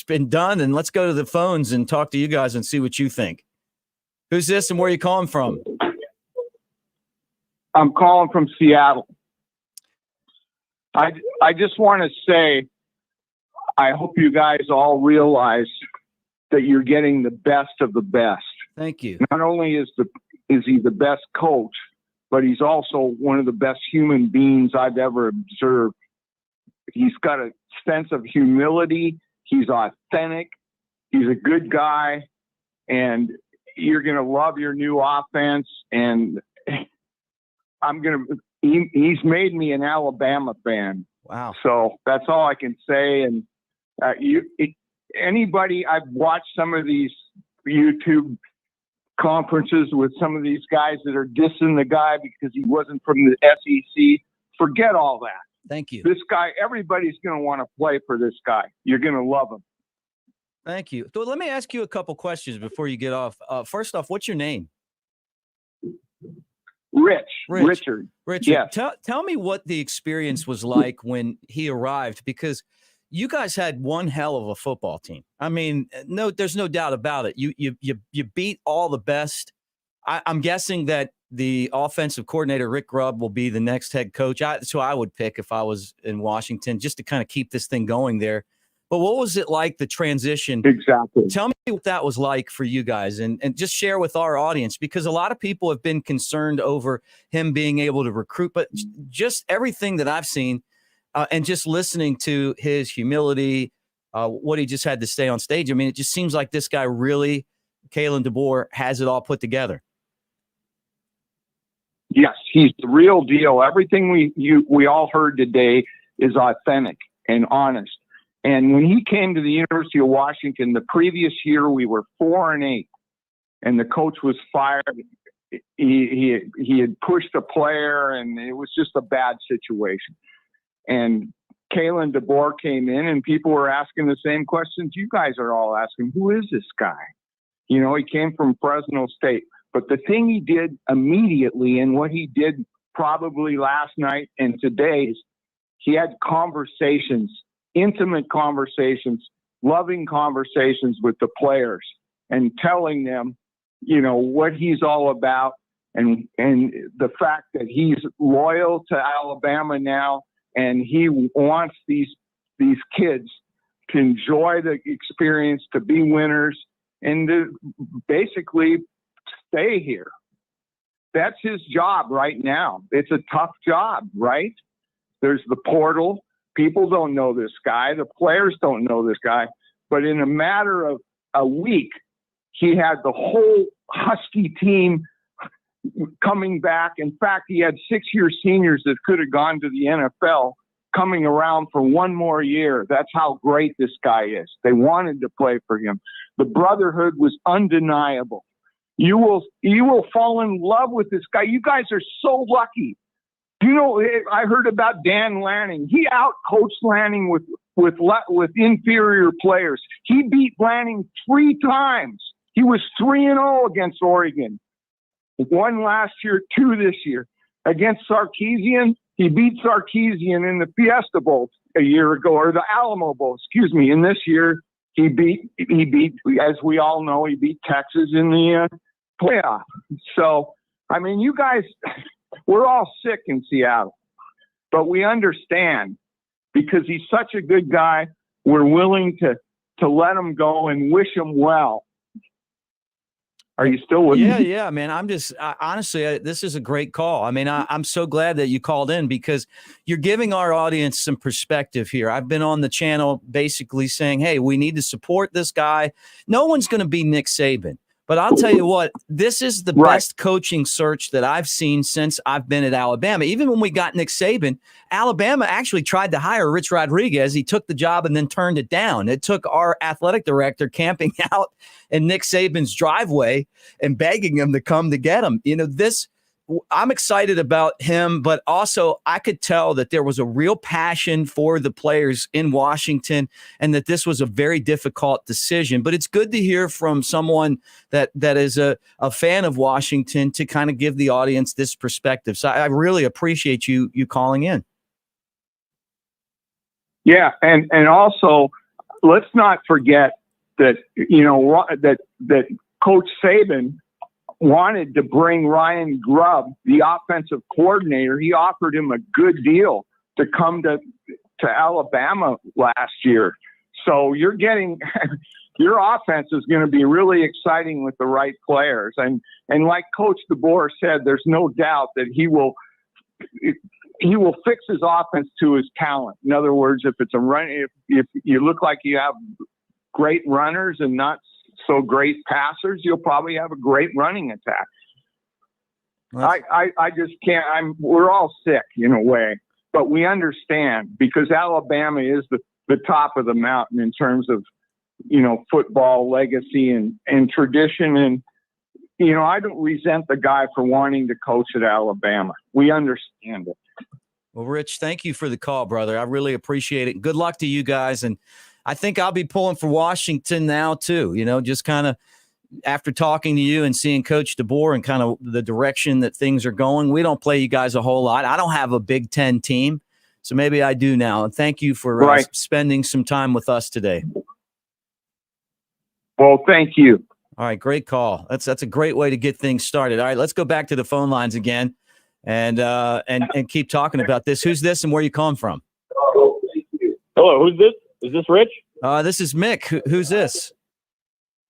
been done, and let's go to the phones and talk to you guys and see what you think. Who's this, and where are you calling from? I'm calling from Seattle. I just want to say, I hope you guys all realize that you're getting the best of the best. Thank you. Not only is he the best coach, but he's also one of the best human beings I've ever observed. He's got a sense of humility. He's authentic. He's a good guy, and you're going to love your new offense. And he's made me an Alabama fan. Wow. So that's all I can say. And anybody, I've watched some of these YouTube conferences with some of these guys that are dissing the guy because he wasn't from the SEC. Forget all that. Thank you. This guy, everybody's going to want to play for this guy. You're going to love him. Thank you. So let me ask you a couple questions before you get off. First off, what's your name? Richard. Yes. Tell me what the experience was like when he arrived, because you guys had one hell of a football team. I mean, there's no doubt about it. You beat all the best. I'm guessing that the offensive coordinator, Rick Grubb, will be the next head coach. So I would pick if I was in Washington, just to kind of keep this thing going there. But what was it like, the transition? Exactly. Tell me what that was like for you guys, and just share with our audience, because a lot of people have been concerned over him being able to recruit, but just everything that I've seen and just listening to his humility, what he just had to say on stage. I mean, it just seems like this guy really, Kalen DeBoer, has it all put together. Yes, he's the real deal. Everything we all heard today is authentic and honest. And when he came to the University of Washington, the previous year we were 4-8, and the coach was fired. He had pushed a player, and it was just a bad situation. And Kalen DeBoer came in, and people were asking the same questions you guys are all asking. Who is this guy? You know, he came from Fresno State. But the thing he did immediately, and what he did probably last night and today, is he had conversations, intimate conversations, loving conversations with the players, and telling them, you know, what he's all about, and the fact that he's loyal to Alabama now, and he wants these these kids to enjoy the experience, to be winners, and to basically stay here. That's his job right now. It's a tough job, right? There's the portal. People don't know this guy. The players don't know this guy. But in a matter of a week, he had the whole Husky team coming back. In fact, he had 6-year seniors that could have gone to the NFL coming around for one more year. That's how great this guy is. They wanted to play for him. The brotherhood was undeniable. You will fall in love with this guy. You guys are so lucky. You know, I heard about Dan Lanning. He out-coached Lanning with inferior players. He beat Lanning 3 times. He was 3-0 against Oregon. 1 last year, 2 this year. Against Sarkisian, he beat Sarkisian in the Fiesta Bowl a year ago, or the Alamo Bowl, excuse me. And this year, he beat, as we all know, he beat Texas in the playoff. So, I mean, you guys, we're all sick in Seattle, but we understand because he's such a good guy. We're willing to let him go and wish him well. Are you still with me? Yeah, man. I'm just honestly, this is a great call. I mean, I'm so glad that you called in because you're giving our audience some perspective here. I've been on the channel basically saying, hey, we need to support this guy. No one's going to be Nick Saban. But I'll tell you what, this is the best coaching search that I've seen since I've been at Alabama. Even when we got Nick Saban, Alabama actually tried to hire Rich Rodriguez. He took the job and then turned it down. It took our athletic director camping out in Nick Saban's driveway and begging him to come to get him. You know, I'm excited about him, but also I could tell that there was a real passion for the players in Washington and that this was a very difficult decision. But it's good to hear from someone that is a fan of Washington to kind of give the audience this perspective. So I really appreciate you calling in. Yeah, and also let's not forget that, you know, that Coach Saban wanted to bring Ryan Grubb, the offensive coordinator. He offered him a good deal to come to Alabama last year. So you're getting your offense is going to be really exciting with the right players. And like Coach DeBoer said, there's no doubt that he will fix his offense to his talent. In other words, if it's a run, if you look like you have great runners and not so great passers, you'll probably have a great running attack. I just can't. We're all sick in a way, but we understand because Alabama is the top of the mountain in terms of, you know, football legacy and tradition. And, you know, I don't resent the guy for wanting to coach at Alabama. We understand it. Well, Rich, thank you for the call, brother. I really appreciate it. Good luck to you guys. And I think I'll be pulling for Washington now too, you know, just kind of after talking to you and seeing Coach DeBoer and kind of the direction that things are going. We don't play you guys a whole lot. I don't have a Big Ten team, so maybe I do now. And thank you for spending some time with us today. Well, thank you. All right, great call. That's a great way to get things started. All right, let's go back to the phone lines again and keep talking about this. Who's this and where you calling from? Hello, who's this? Is this Rich? This is Mick. Who's this?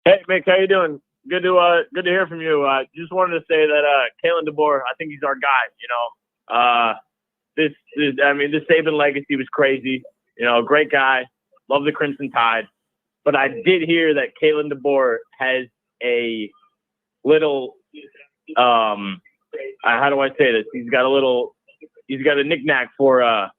Hey, Mick, how you doing? Good to hear from you. Just wanted to say that Kalen DeBoer, I think he's our guy. You know, this Saban legacy was crazy. You know, great guy. Love the Crimson Tide. But I did hear that Kalen DeBoer has a little, how do I say this? He's got a knick-knack for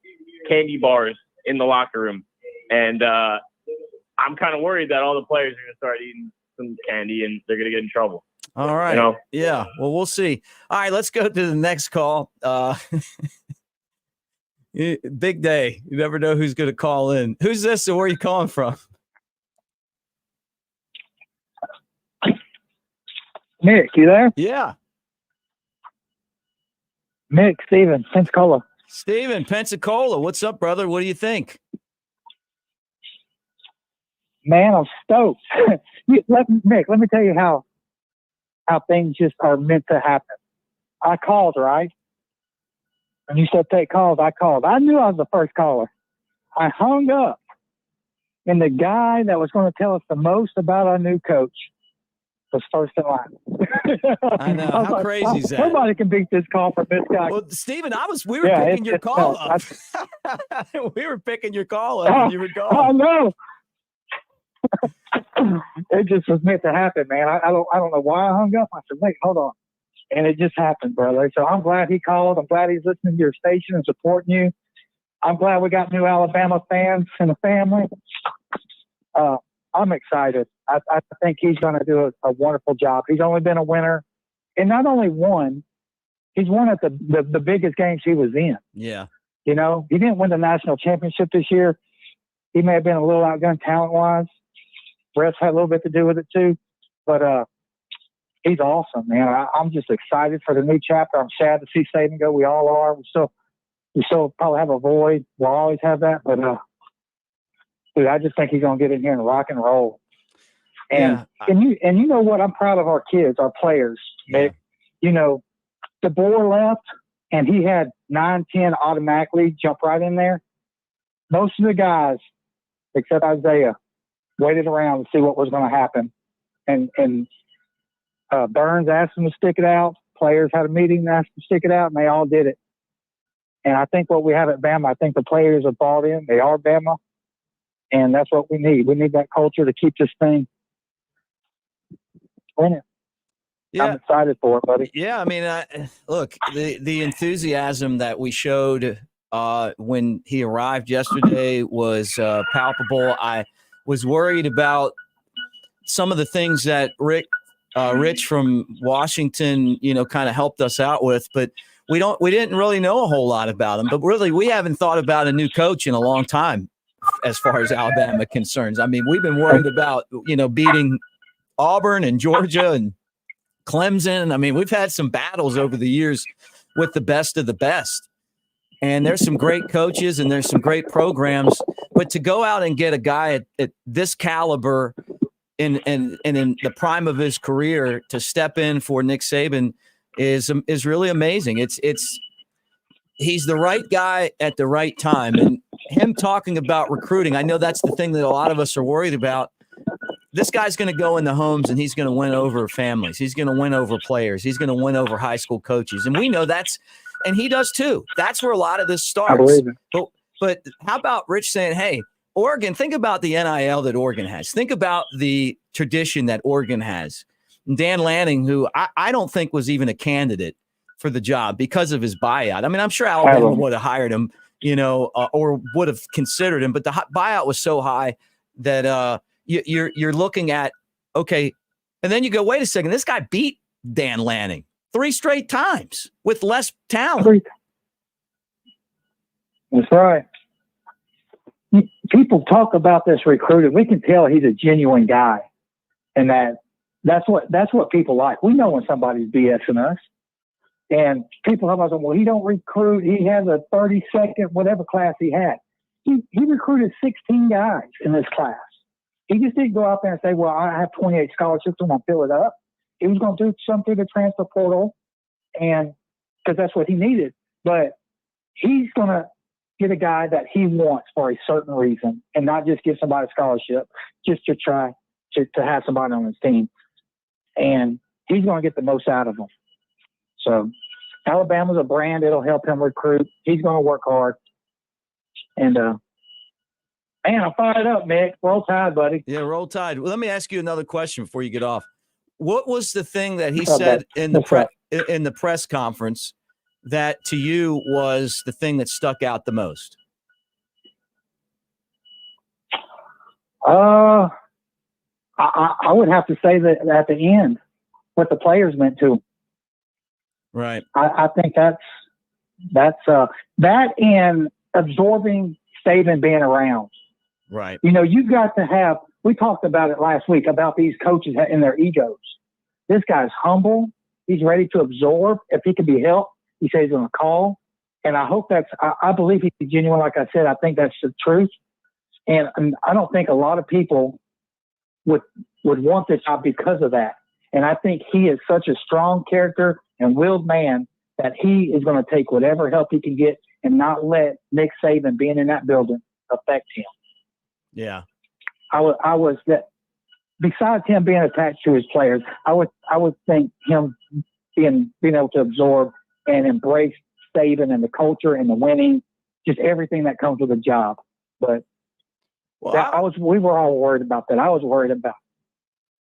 candy bars in the locker room. And I'm kind of worried that all the players are going to start eating some candy and they're going to get in trouble. All right. You know? Yeah. Well, we'll see. All right. Let's go to the next call. Big day. You never know who's going to call in. Who's this and where are you calling from? Mick, you there? Yeah. Mick, Steven, Pensacola. Steven, Pensacola. What's up, brother? What do you think? Man, I'm stoked. Mick, let me tell you how things just are meant to happen. I called, right? And you said take calls. I called. I knew I was the first caller. I hung up. And the guy that was going to tell us the most about our new coach was first in line. I know. How crazy is that? Nobody can beat this call from this guy. Well, Stephen, we were picking your call up. We were picking your call up and you were gone. I know. It just was meant to happen, man. I don't know why I hung up. I said, wait, hold on. And it just happened, brother. So I'm glad he called. I'm glad he's listening to your station and supporting you. I'm glad we got new Alabama fans in the family. I'm excited. I think he's going to do a wonderful job. He's only been a winner, and not only won, he's won at the biggest games he was in. Yeah. You know, he didn't win the national championship this year. He may have been a little outgunned talent-wise. Brett's had a little bit to do with it too, but he's awesome, man. I'm just excited for the new chapter. I'm sad to see Saban go. We all are. We still probably have a void. We'll always have that, but dude, I just think he's gonna get in here and rock and roll. And you know what? I'm proud of our kids, our players. Yeah. You know, DeBoer left, and he had 9-10 automatically jump right in there. Most of the guys, except Isaiah, waited around to see what was going to happen. And Burns asked them to stick it out. Players had a meeting and asked them to stick it out, and they all did it. And I think what we have at Bama, I think the players have bought in. They are Bama, and that's what we need. We need that culture to keep this thing winning. Yeah. I'm excited for it, buddy. Yeah, I mean, look, the enthusiasm that we showed when he arrived yesterday was palpable. I was worried about some of the things that Rich from Washington, kind of helped us out with, but we didn't really know a whole lot about him. But really, we haven't thought about a new coach in a long time, as far as Alabama concerns. I mean, we've been worried about beating Auburn and Georgia and Clemson. I mean, we've had some battles over the years with the best of the best. And there's some great coaches and there's some great programs. But to go out and get a guy at this caliber in the prime of his career to step in for Nick Saban is really amazing. He's the right guy at the right time. And him talking about recruiting, I know that's the thing that a lot of us are worried about. This guy's going to go in the homes and he's going to win over families. He's going to win over players. He's going to win over high school coaches. And we know and he does too. That's where a lot of this starts. I believe it. But how about Rich saying, hey, Oregon, think about the NIL that Oregon has. Think about the tradition that Oregon has. And Dan Lanning, who I don't think was even a candidate for the job because of his buyout. I mean, I'm sure Alabama would have hired him, or would have considered him. But the buyout was so high that you're looking at, okay, and then you go, wait a second, this guy beat Dan Lanning 3 straight times with less talent. That's right. People talk about this recruiting. We can tell he's a genuine guy, and that's what people like. We know when somebody's BSing us, and people talk about, well, he don't recruit. He has a 32nd whatever class he had. He recruited 16 guys in this class. He just didn't go out there and say, well, I have 28 scholarships, I'm going to fill it up. He was going to do something through the transfer portal, and because that's what he needed. But he's going to get a guy that he wants for a certain reason and not just give somebody a scholarship just to try to have somebody on his team. And he's going to get the most out of them. So Alabama's a brand. It'll help him recruit. He's going to work hard. And, man, I'm fired up, Mick. Roll Tide, buddy. Yeah, roll Tide. Well, let me ask you another question before you get off. What was the thing that he said in the press conference that to you was the thing that stuck out the most? I would have to say that at the end, what the players meant to him. Right. I think that's that and absorbing Saban being around. Right. You've got to have, we talked about it last week about these coaches and their egos. This guy's humble. He's ready to absorb. If he can be helped, he says he's going to call. And I hope I believe he's genuine. Like I said, I think that's the truth. And I don't think a lot of people would want this job because of that. And I think he is such a strong character and willed man that he is going to take whatever help he can get and not let Nick Saban being in that building affect him. Yeah. I was that. Besides him being attached to his players, I would think him being able to absorb and embrace Saban and the culture and the winning, just everything that comes with a job. But we were all worried about that. I was worried about.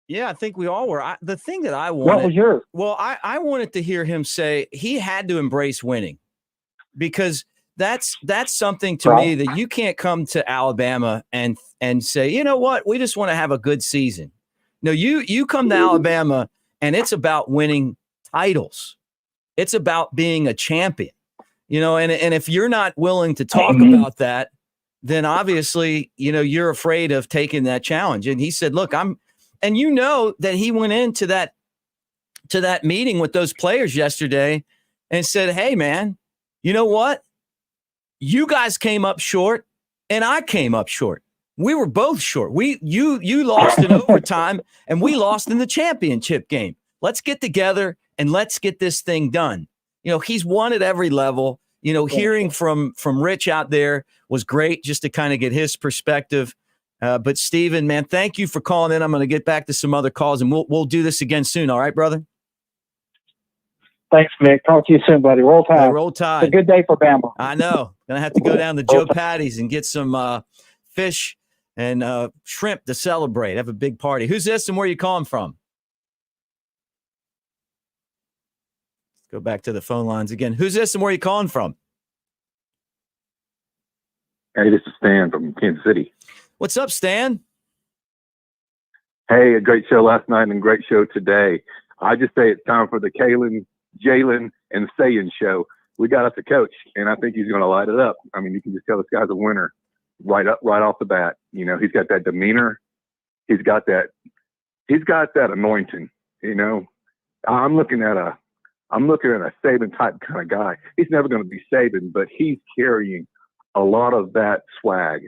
Yeah, I think we all were. The thing that I wanted. What was yours? Well, I wanted to hear him say he had to embrace winning, because that's something to me that you can't come to Alabama and say, you know what, we just want to have a good season. No, you come to Alabama and it's about winning titles. It's about being a champion, and if you're not willing to talk about that, then obviously, you're afraid of taking that challenge. And he said, look, and that he went into that meeting with those players yesterday and said, hey man, you know what? You guys came up short and I came up short. We were both short. You lost in overtime and we lost in the championship game. Let's get together and let's get this thing done. He's won at every level. Hearing from Rich out there was great, just to kind of get his perspective. But Steven, man, thank you for calling in. I'm going to get back to some other calls and we'll do this again soon. All right, brother? Thanks, Mick. Talk to you soon, buddy. Roll Tide. Hey, roll Tide. It's a good day for Bama. I know. Going to have to go down to Joe Patty's and get some fish and shrimp to celebrate. Have a big party. Who's this and where are you calling from? Let's go back to the phone lines again. Who's this and where are you calling from? Hey, this is Stan from Kansas City. What's up, Stan? Hey, a great show last night and a great show today. I just say it's time for the Kalen, Jalen, and Sayan show. We got us a coach, and I think he's going to light it up. I mean, you can just tell this guy's a winner right off the bat. He's got that demeanor. He's got that anointing. I'm looking at a Saban type kind of guy. He's never going to be Saban, but he's carrying a lot of that swag.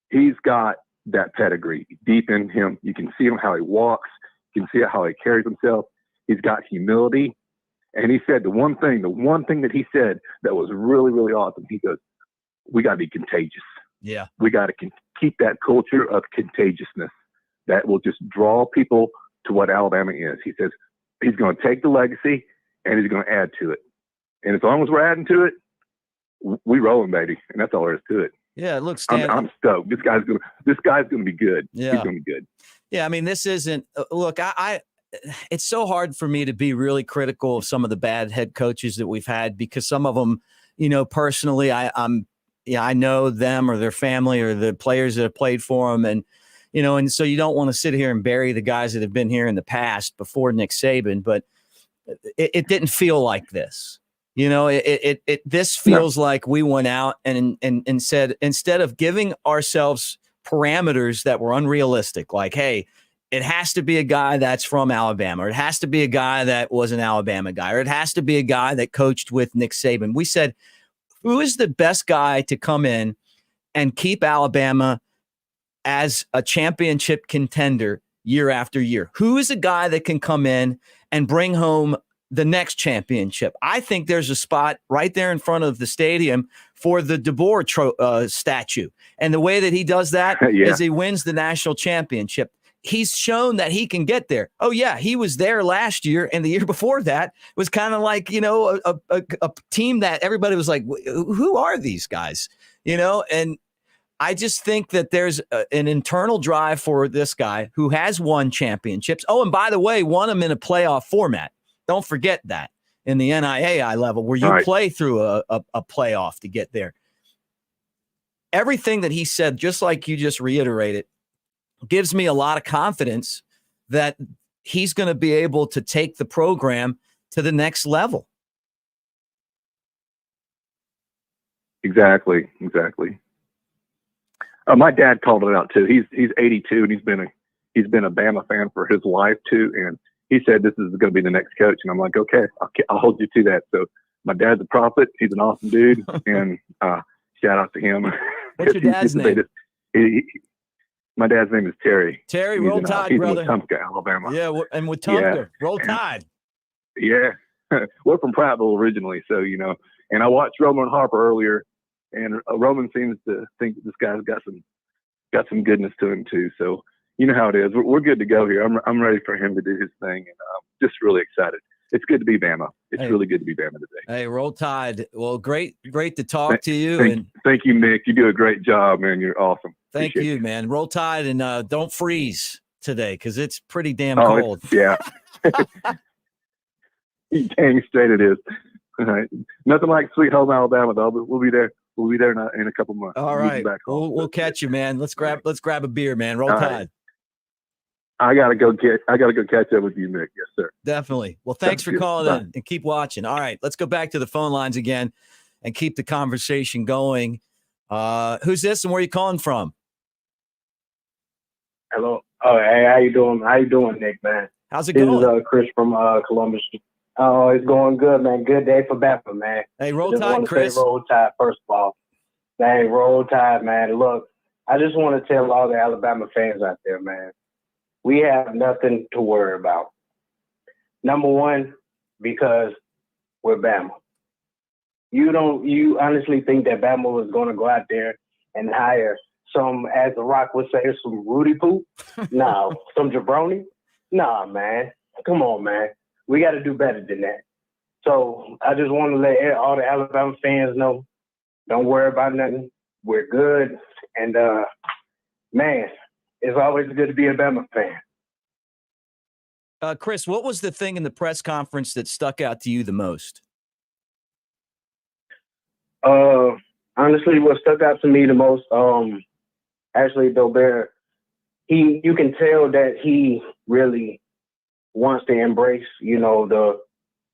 He's got that pedigree deep in him. You can see him how he walks. You can see how he carries himself. He's got humility. And he said the one thing that he said that was really, really awesome. He goes, we got to be contagious. Yeah. We got to keep that culture of contagiousness that will just draw people to what Alabama is. He says he's going to take the legacy and he's going to add to it. And as long as we're adding to it, we rolling, baby. And that's all there is to it. Yeah, look, Stan, I'm stoked. This guy's gonna be good. Yeah. He's gonna be good. Yeah, I mean, this isn't. Look, it's so hard for me to be really critical of some of the bad head coaches that we've had, because some of them, personally, I know them or their family or the players that have played for them, and and so you don't want to sit here and bury the guys that have been here in the past before Nick Saban, but it didn't feel like this. This feels like we went out and said, instead of giving ourselves parameters that were unrealistic, like, hey, it has to be a guy that's from Alabama, or it has to be a guy that was an Alabama guy, or it has to be a guy that coached with Nick Saban. We said, who is the best guy to come in and keep Alabama as a championship contender year after year? Who is a guy that can come in and bring home the next championship? I think there's a spot right there in front of the stadium for the DeBoer statue. And the way that he does that is he wins the national championship. He's shown that he can get there. Oh yeah, he was there last year, and the year before that was kind of like, a team that everybody was like, who are these guys? And I just think that there's an internal drive for this guy who has won championships. Oh, and by the way, won them in a playoff format. Don't forget that, in the NIAI level, where you play through a playoff to get there. Everything that he said, just like you just reiterated, gives me a lot of confidence that he's going to be able to take the program to the next level. Exactly. My dad called it out too. He's 82 and he's been a Bama fan for his life too, and he said this is going to be the next coach, and I'm like, okay, I'll hold you to that. So my dad's a prophet. He's an awesome dude, and shout out to him. What's your dad's name? My dad's name is Terry. Terry, roll Tide, he's brother. He's in Wetumpka, Alabama. Yeah, and Wetumpka, roll Tide. Yeah, we're from Prattville originally, so And I watched Roman Harper earlier, and Roman seems to think that this guy's got got some goodness to him too. So you know how it is. We're good to go here. I'm ready for him to do his thing, and I'm just really excited. It's good to be Bama. It's really good to be Bama today. Hey, Roll Tide. Well, great to talk to you. Thank you, Mick. You do a great job, man. You're awesome. Thank you, man. Roll Tide, and don't freeze today because it's pretty damn Oh, cold. Yeah. Dang straight it is. All right. Nothing like Sweet Home Alabama, though. But we'll be there. We'll be there in a couple months. All right. We'll catch you, man. Let's grab a beer, man. Roll All Tide. Right. I gotta go catch up with you, Mick. Yes, sir. Definitely. Well, thanks for calling in and keep watching. All right, let's go back to the phone lines again and keep the conversation going. Who's this and where are you calling from? Hello. Oh, hey, how you doing? How you doing, Nick, man? How's it going? This is Chris from Columbus. Oh, it's going good, man. Good day for Bama, man. Hey, Roll Tide, Chris. Roll Tide, first of all. Hey, Roll Tide, man. Look, I just want to tell all the Alabama fans out there, man, we have nothing to worry about. Number one, because we're Bama. You honestly think that Bama was going to go out there and hire some, as The Rock would say, some Rudy Poop? No. Some jabroni? Nah, man. Come on, man. We got to do better than that. So I just want to let all the Alabama fans know, don't worry about nothing. We're good. And, man, it's always good to be a Bama fan. Chris, what was the thing in the press conference that stuck out to you the most? Honestly, what stuck out to me the most, actually, DeBoer, you can tell that he really wants to embrace, the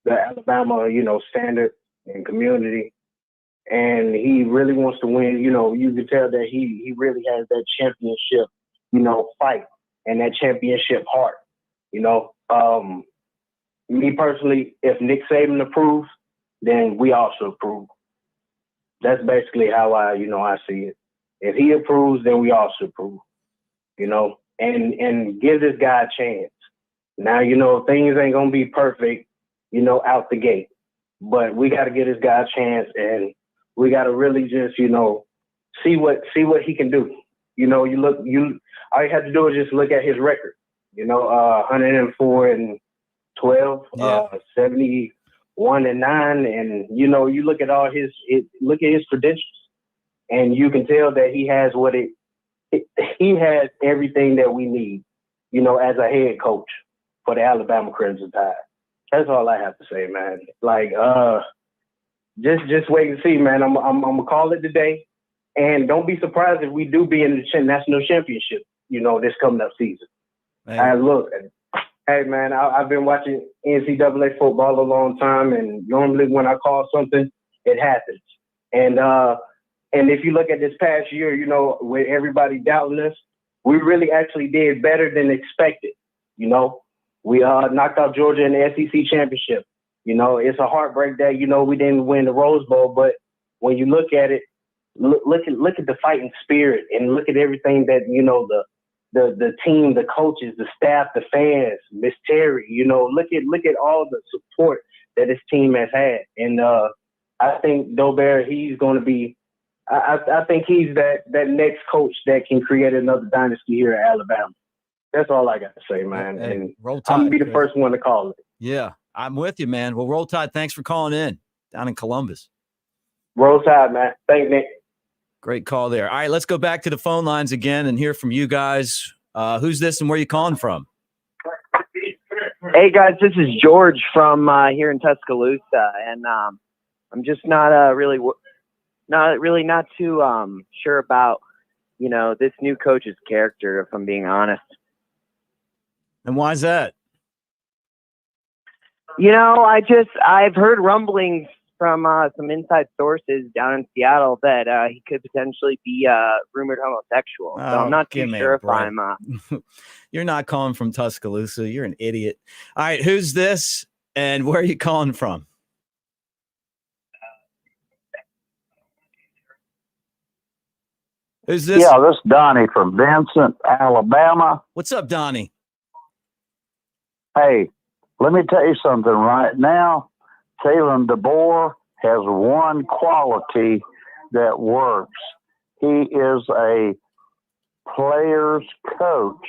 Alabama, standard and community. And he really wants to win. You can tell that he really has that championship, fight and that championship heart. Me personally, if Nick Saban approves, then we also approve. That's basically how I see it. If he approves, then we also approve, and give this guy a chance. Now, things ain't going to be perfect, out the gate, but we got to give this guy a chance, and we got to really just, see what he can do. All you have to do is just look at his record, 104-12, 71-9. And, you look at all his credentials, and you can tell that he has he has everything that we need, as a head coach for the Alabama Crimson Tide. That's all I have to say, man. Like, just wait and see, man. I'm gonna call it today, and don't be surprised if we do be in the national championship, this coming up season. Hey, man, I've been watching NCAA football a long time, and normally when I call something, it happens. And if you look at this past year, with everybody doubting us, we really actually did better than expected. We knocked out Georgia in the SEC championship. It's a heartbreak that, we didn't win the Rose Bowl, but when you look at it, look at the fighting spirit and look at everything that, the team, the coaches, the staff, the fans, Miss Terry, look at all the support that this team has had. And I think DeBoer, he's going to be, I think he's that next coach that can create another dynasty here at Alabama. That's all I got to say, man. Hey, and Roll Tide, I'm going to be the first one to call it. Yeah, I'm with you, man. Well, Roll Tide, thanks for calling in down in Columbus. Roll Tide, man. Thanks, Nick. Great call there. All right, let's go back to the phone lines again and hear from you guys. Who's this and where you calling from? Hey, guys, this is George from here in Tuscaloosa, and I'm just not too sure about, this new coach's character, if I'm being honest. And why is that? I've heard rumblings from some inside sources down in Seattle that he could potentially be rumored homosexual. So I'm not too sure if I'm. You're not calling from Tuscaloosa. You're an idiot. All right, who's this and where are you calling from? Who's this? Yeah, this is Donnie from Vincent, Alabama. What's up, Donnie? Hey, let me tell you something right now. Kalen DeBoer has one quality that works. He is a players coach,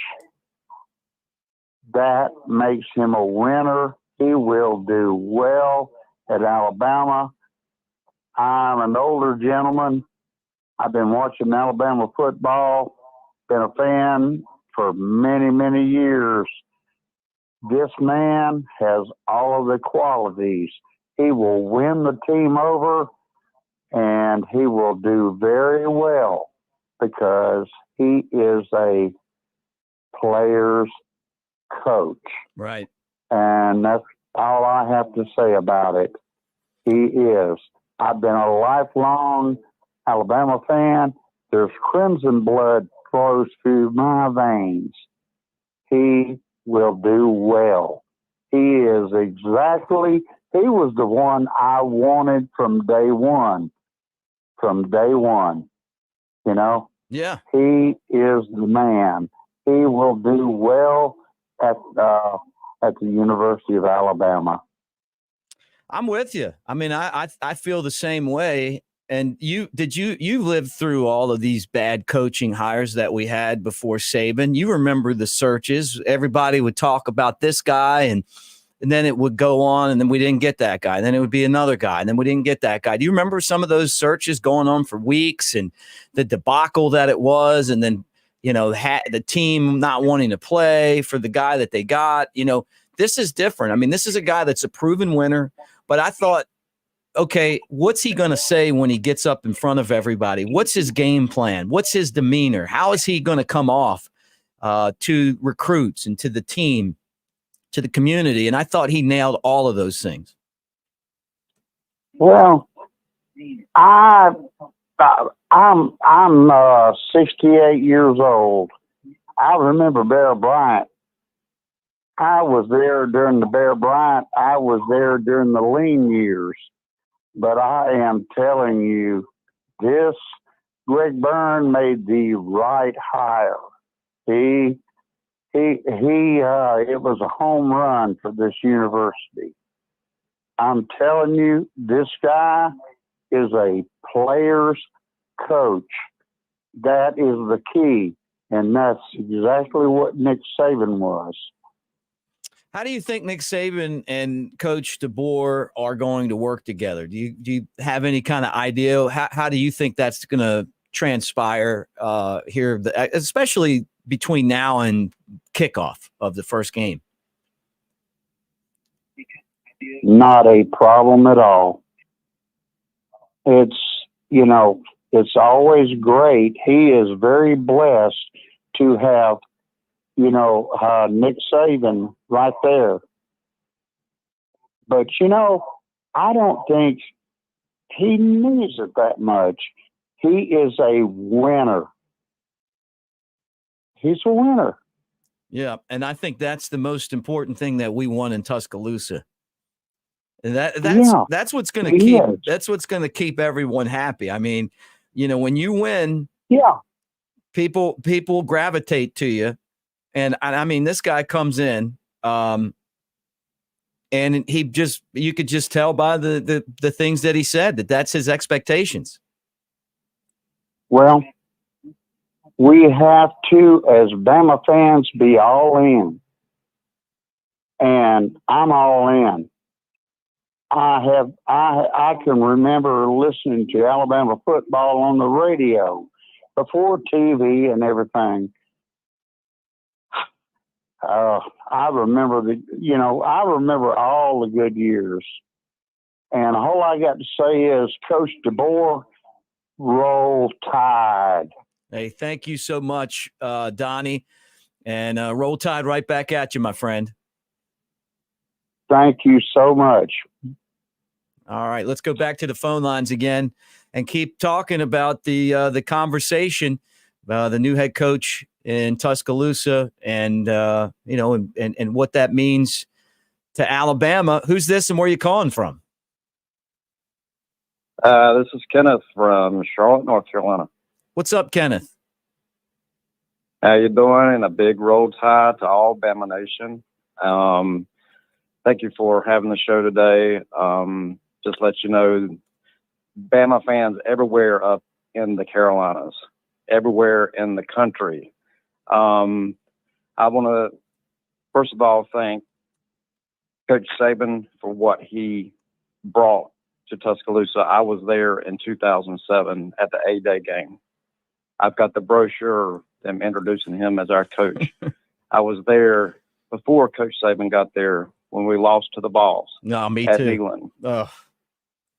that makes him a winner. He will do well at Alabama. I'm an older gentleman. I've been watching Alabama football, been a fan for many, many years. This man has all of the qualities. He will win the team over, and he will do very well because he is a player's coach. Right. And that's all I have to say about it. He is. I've been a lifelong Alabama fan. There's crimson blood flows through my veins. He will do well. He was the one I wanted from day one. You know? Yeah. He is the man. He will do well at the University of Alabama. I'm with you. I mean, I feel the same way. And you lived through all of these bad coaching hires that we had before Saban. You remember the searches. Everybody would talk about this guy, and then it would go on, and then we didn't get that guy. And then it would be another guy, and then we didn't get that guy. Do you remember some of those searches going on for weeks and the debacle that it was? And then, the team not wanting to play for the guy that they got. This is different. I mean, this is a guy that's a proven winner, but I thought, okay, what's he going to say when he gets up in front of everybody? What's his game plan? What's his demeanor? How is he going to come off to recruits and to the team, to the community? And I thought he nailed all of those things. Well, I'm 68 years old. I remember Bear Bryant. I was there during the Bear Bryant. I was there during the lean years. But I am telling you, this Greg Byrne made the right hire. It was a home run for this university. I'm telling you, this guy is a player's coach. That is the key, and that's exactly what Nick Saban was. How do you think Nick Saban and Coach DeBoer are going to work together? Do you have any kind of idea? How do you think that's going to transpire here, especially between now and kickoff of the first game? Not a problem at all. It's always great. He is very blessed to have Nick Saban right there. But, I don't think he needs it that much. He is a winner. He's a winner. Yeah, and I think that's the most important thing that we want in Tuscaloosa. And that's what's going to keep everyone happy. I mean, when you win, people gravitate to you. And I mean, this guy comes in, and you could just tell by the things that he said that's his expectations. Well, we have to, as Bama fans, be all in. And I'm all in. I can remember listening to Alabama football on the radio before TV and everything. I remember I remember all the good years. And all I got to say is, Coach DeBoer, roll Tide. Hey, thank you so much, Donnie. And roll Tide right back at you, my friend. Thank you so much. All right, let's go back to the phone lines again and keep talking about the conversation, the new head coach in Tuscaloosa, and and what that means to Alabama. Who's this, and where are you calling from? This is Kenneth from Charlotte, North Carolina. What's up, Kenneth? How you doing? And a big roll tide to all Bama Nation. Thank you for having the show today. Just let you know, Bama fans everywhere up in the Carolinas everywhere in the country. I want to, first of all, thank Coach Saban for what he brought to Tuscaloosa. I was there in 2007 at the A-Day game. I've got the brochure, them introducing him as our coach. I was there before Coach Saban got there when we lost to the Vols. No, me at too. Neyland Ugh.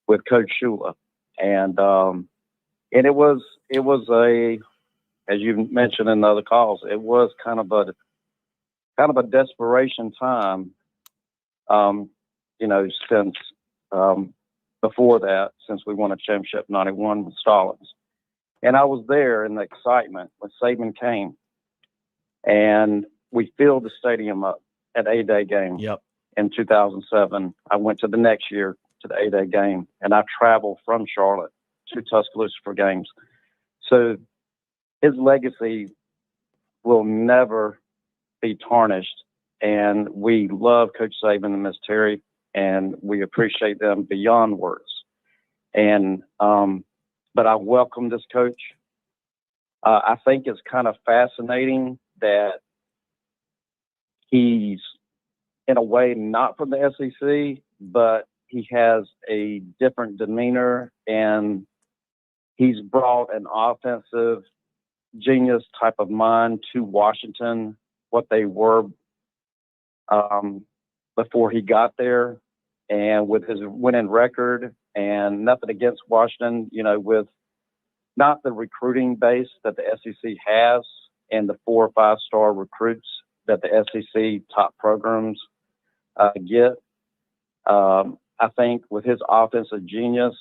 with Coach Shula. And it was a, as you mentioned in the other calls, it was kind of a desperation time, since before that, since we won a championship 91 with Stallings. And I was there in the excitement when Saban came, and we filled the stadium up at A-Day game. Yep. In 2007. I went to the next year to the A-Day game, and I traveled from Charlotte to Tuscaloosa for games. So his legacy will never be tarnished, and we love Coach Saban and Miss Terry, and we appreciate them beyond words. And but I welcome this coach. I think it's kind of fascinating that he's, in a way, not from the SEC, but he has a different demeanor, and he's brought an offensive genius type of mind to Washington, what they were before he got there. And with his winning record, and nothing against Washington, with not the recruiting base that the SEC has and the 4 or 5 star recruits that the SEC top programs get. I think with his offensive genius,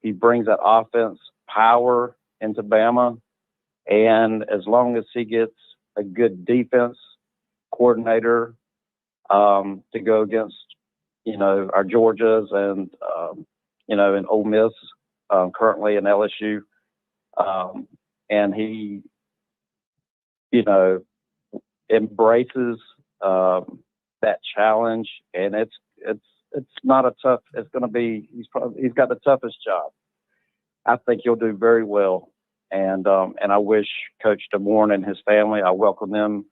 he brings that offense power into Bama. And as long as he gets a good defense coordinator to go against, our Georgias and, and Ole Miss currently in LSU, and he, embraces that challenge, and it's not a tough. It's going to be. He's got the toughest job. I think he'll do very well, and I wish Coach DeBoer and his family. I welcome them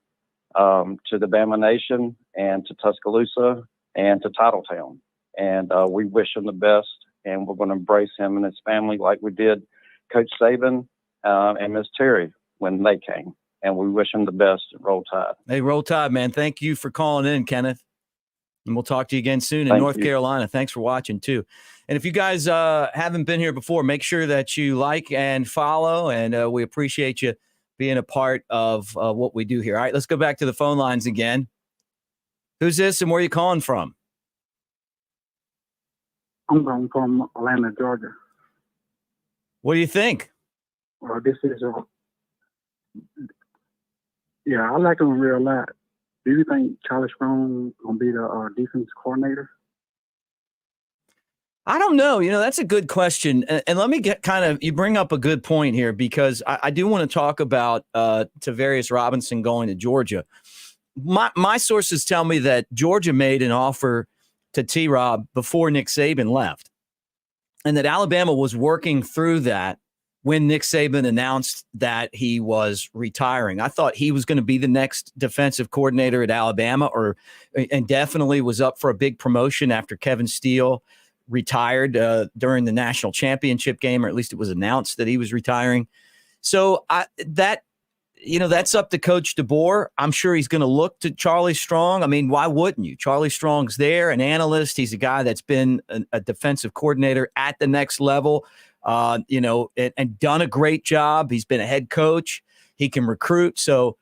to the Bama Nation and to Tuscaloosa and to Titletown, and we wish him the best. And we're going to embrace him and his family like we did Coach Saban and Miss Terry when they came. And we wish him the best at Roll Tide. Hey, Roll Tide, man. Thank you for calling in, Kenneth. And we'll talk to you again soon in North Carolina. Thanks for watching, too. And if you guys haven't been here before, make sure that you like and follow. And we appreciate you being a part of what we do here. All right, let's go back to the phone lines again. Who's this and where are you calling from? I'm calling from Atlanta, Georgia. What do you think? Well, this is I like him real lot. Do you think Charlie Strong gonna be the defense coordinator? I don't know. That's a good question. And let me get you bring up a good point here, because I do want to talk about Tavarius Robinson going to Georgia. My sources tell me that Georgia made an offer to T-Rob before Nick Saban left, and that Alabama was working through that when Nick Saban announced that he was retiring. I thought he was going to be the next defensive coordinator at Alabama, and definitely was up for a big promotion after Kevin Steele retired during the national championship game, or at least it was announced that he was retiring. So that's up to Coach DeBoer. I'm sure he's going to look to Charlie Strong. I mean, why wouldn't you? Charlie Strong's there, an analyst. He's a guy that's been a defensive coordinator at the next level. And done a great job. He's been a head coach. He can recruit. So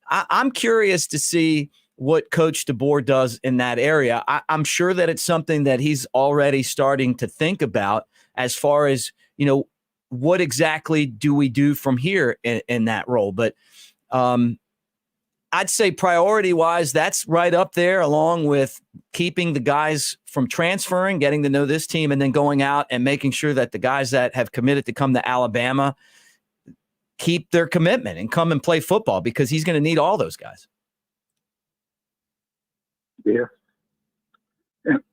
I'm curious to see what Coach DeBoer does in that area. I'm sure that it's something that he's already starting to think about as far as, what exactly do we do from here in that role? But I'd say priority-wise, that's right up there, along with keeping the guys from transferring, getting to know this team, and then going out and making sure that the guys that have committed to come to Alabama keep their commitment and come and play football, because he's going to need all those guys. Yeah.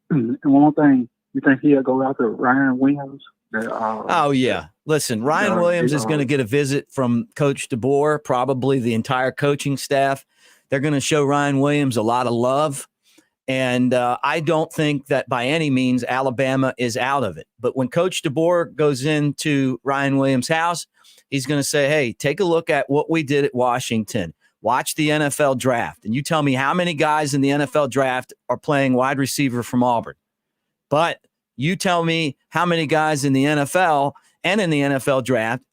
And one more thing, You think he'll go after Ryan Williams? Oh, yeah. Listen, Ryan Williams is going to get a visit from Coach DeBoer, probably the entire coaching staff. They're going to show Ryan Williams a lot of love. And I don't think that by any means Alabama is out of it. But when Coach DeBoer goes into Ryan Williams' house, he's going to say, hey, take a look at what we did at Washington. Watch the NFL draft. And you tell me how many guys in the NFL draft are playing wide receiver from Auburn. But you tell me how many guys in the NFL and in the NFL draft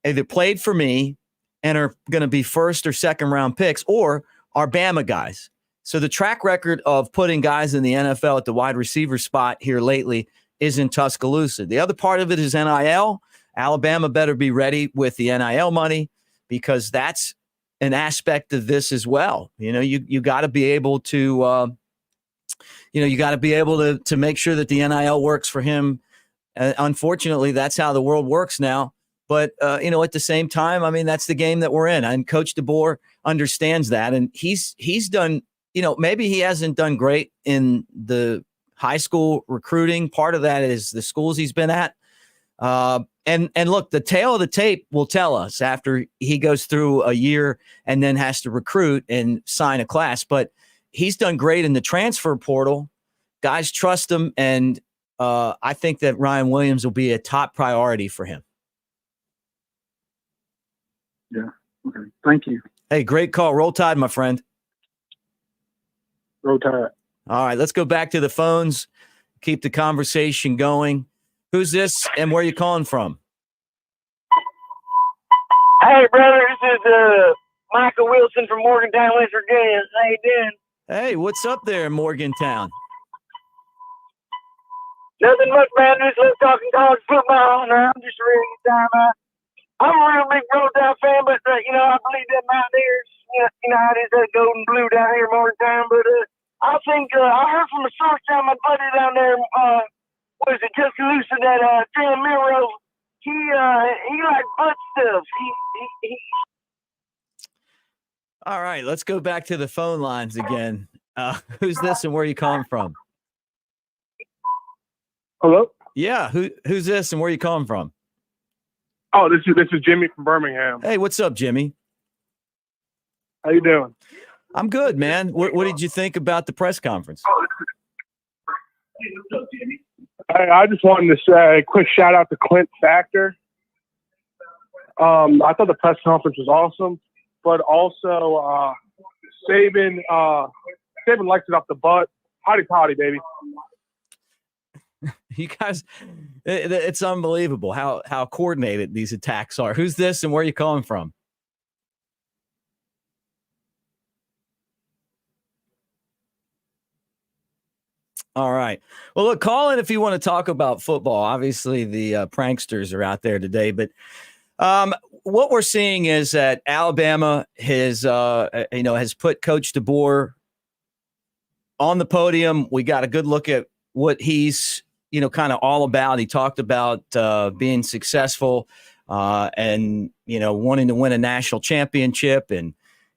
either played for me and are going to be first or second round picks or are Bama guys. So the track record of putting guys in the NFL at the wide receiver spot here lately is in Tuscaloosa. The other part of it is NIL. Alabama better be ready with the NIL money because that's an aspect of this as well. You know, you got to be able to, you got to be able to make sure that the NIL works for him. Unfortunately, that's how the world works now. But, at the same time, I mean, that's the game that we're in. And Coach DeBoer understands that. And he's done, maybe he hasn't done great in the high school recruiting. Part of that is the schools he's been at. And look, the tail of the tape will tell us after he goes through a year and then has to recruit and sign a class. But he's done great in the transfer portal. Guys trust him. And I think that Ryan Williams will be a top priority for him. Yeah. Okay. Thank you. Hey, great call. Roll Tide, my friend. Roll Tide. All right, let's go back to the phones. Keep the conversation going. Who's this and where are you calling from? Hey, brother, this is Michael Wilson from Morgantown, West Virginia. How you doing? Hey, what's up there in Morgantown? Nothing much, man. Just love talking college football, and I'm just ready to time out. I'm a real big Roll Tide fan, but, I believe that Mountaineers, how it is that gold and blue down here in Morgantown. But I think I heard from a source down my buddy down there, Tuscaloosa, that Tim Milrose, he likes butt stuff. He All right, let's go back to the phone lines again. Who's this and where are you calling from? Hello? Yeah, who's this and where are you calling from? Oh, this is Jimmy from Birmingham. Hey, what's up, Jimmy? How you doing? I'm good, man. What did you think about the press conference? I just wanted to say a quick shout out to Clint Factor. I thought the press conference was awesome, but also Saban likes it off the butt. Howdy, potty, baby. You guys, it's unbelievable how coordinated these attacks are. Who's this and where are you calling from? All right. Well, look, call in if you want to talk about football. Obviously, the pranksters are out there today, but what we're seeing is that Alabama has put Coach DeBoer on the podium. We got a good look at what he's kind of all about. He talked about being successful and wanting to win a national championship, and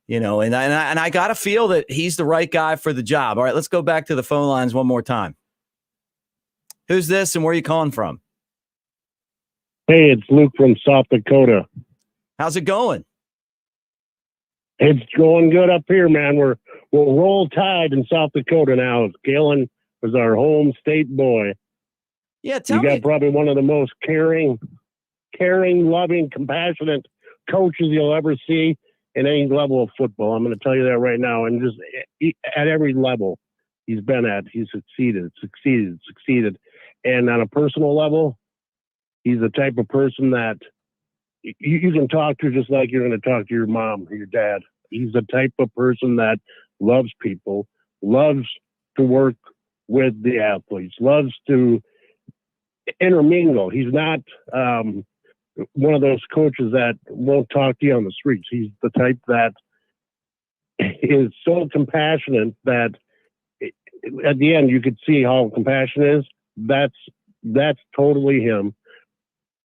I got to feel that he's the right guy for the job. All right, let's go back to the phone lines one more time. Who's this and where are you calling from? Hey, it's Luke from South Dakota. How's it going? It's going good up here, man. We're Roll Tide in South Dakota now. Kalen is our home state boy. Yeah, you got probably one of the most caring, loving, compassionate coaches you'll ever see in any level of football. I'm going to tell you that right now. And just at every level he's been at, he's succeeded. And on a personal level, he's the type of person that you can talk to just like you're going to talk to your mom or your dad. He's the type of person that loves people, loves to work with the athletes, loves to intermingle. He's not one of those coaches that won't talk to you on the streets. He's the type that is so compassionate that at the end you could see how compassionate is. That's totally him.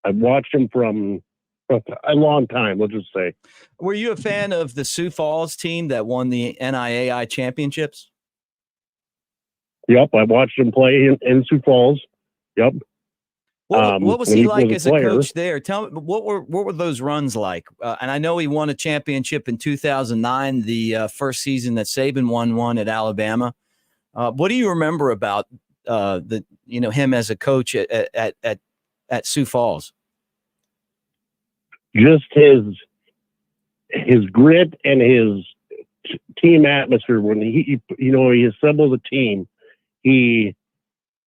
I've watched him from a long time, let's just say. Were you a fan of the Sioux Falls team that won the NIAI championships? Yep, I watched him play in Sioux Falls. Yep. What was when he like was as a player. coach there? Tell me, what were those runs like? And I know he won a championship in 2009, the first season that Saban won one at Alabama. What do you remember about him as a coach at Sioux Falls? Just his grit and his team atmosphere. When he assembles a team, he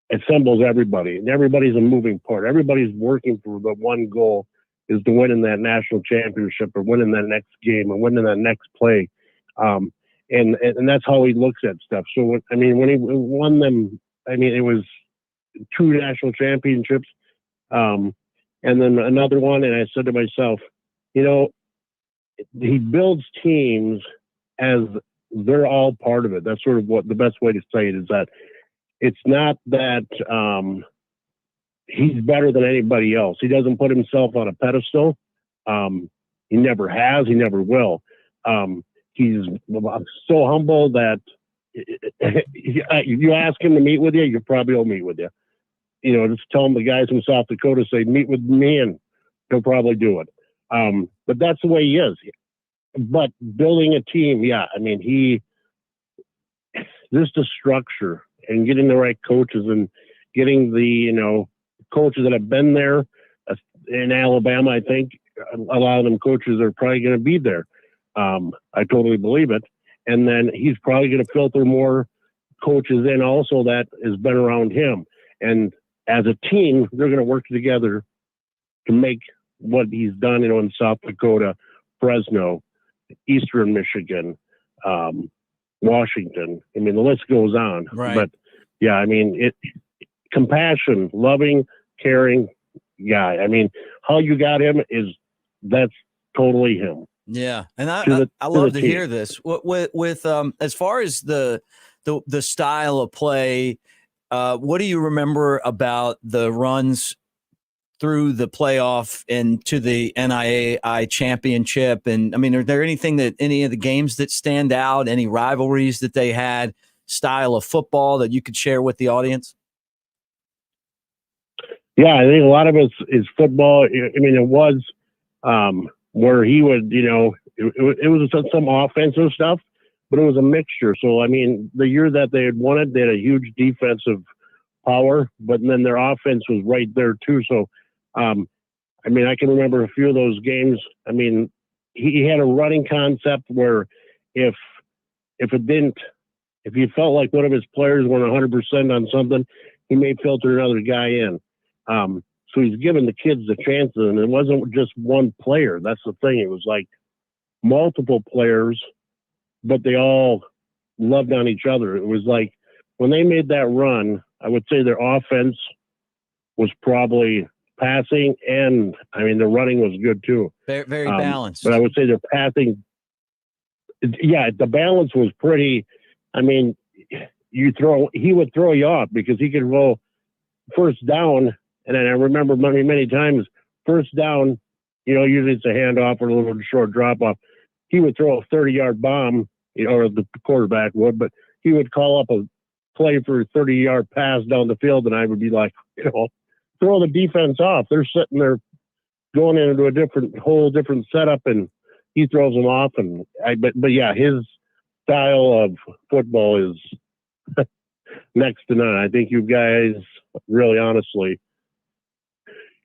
assembles everybody, and everybody's a moving part. Everybody's working for the one goal, is to win in that national championship or winning that next game or winning that next play. And that's how he looks at stuff. So when he won them, it was 2 national championships, and then another one. And I said to myself, he builds teams as they're all part of it. That's sort of what the best way to say it is, that it's not that he's better than anybody else. He doesn't put himself on a pedestal. He never has. He never will. He's so humble that you ask him to meet with you, probably he'll meet with you. Just tell him the guys from South Dakota say, meet with me, and he'll probably do it. But that's the way he is. But building a team, just the structure and getting the right coaches and getting the, coaches that have been there in Alabama. I think a lot of them coaches are probably going to be there. I totally believe it. And then he's probably going to filter more coaches in also that has been around him. And as a team, they're going to work together to make what he's done, in South Dakota, Fresno, Eastern Michigan, Washington. The list goes on. Right. But yeah, compassion, loving, caring guy. How you got him that's totally him. Yeah, and I love to hear this. With as far as the style of play, what do you remember about the runs through the playoff and to the NAIA championship? And are there any of the games that stand out? Any rivalries that they had? Style of football that you could share with the audience? Yeah, I think a lot of it is football. It was where he would, it was some offensive stuff, but it was a mixture. So, the year that they had won it, they had a huge defensive power, but then their offense was right there too. So, I can remember a few of those games. He had a running concept where if you felt like one of his players went 100% on something, he may filter another guy in. So he's giving the kids the chances, and it wasn't just one player. That's the thing. It was like multiple players, but they all loved on each other. It was like when they made that run, I would say their offense was probably passing, and the running was good too. Very balanced. But I would say their passing, the balance was pretty. He would throw you off because he could roll first down. And then I remember many times, first down, usually it's a handoff or a little short drop off. He would throw a 30-yard bomb, or the quarterback would, but he would call up a play for a 30-yard pass down the field, and I would be like, throw the defense off. They're sitting there going into a whole different setup, and he throws them off. But yeah, his style of football is next to none. I think you guys, really honestly,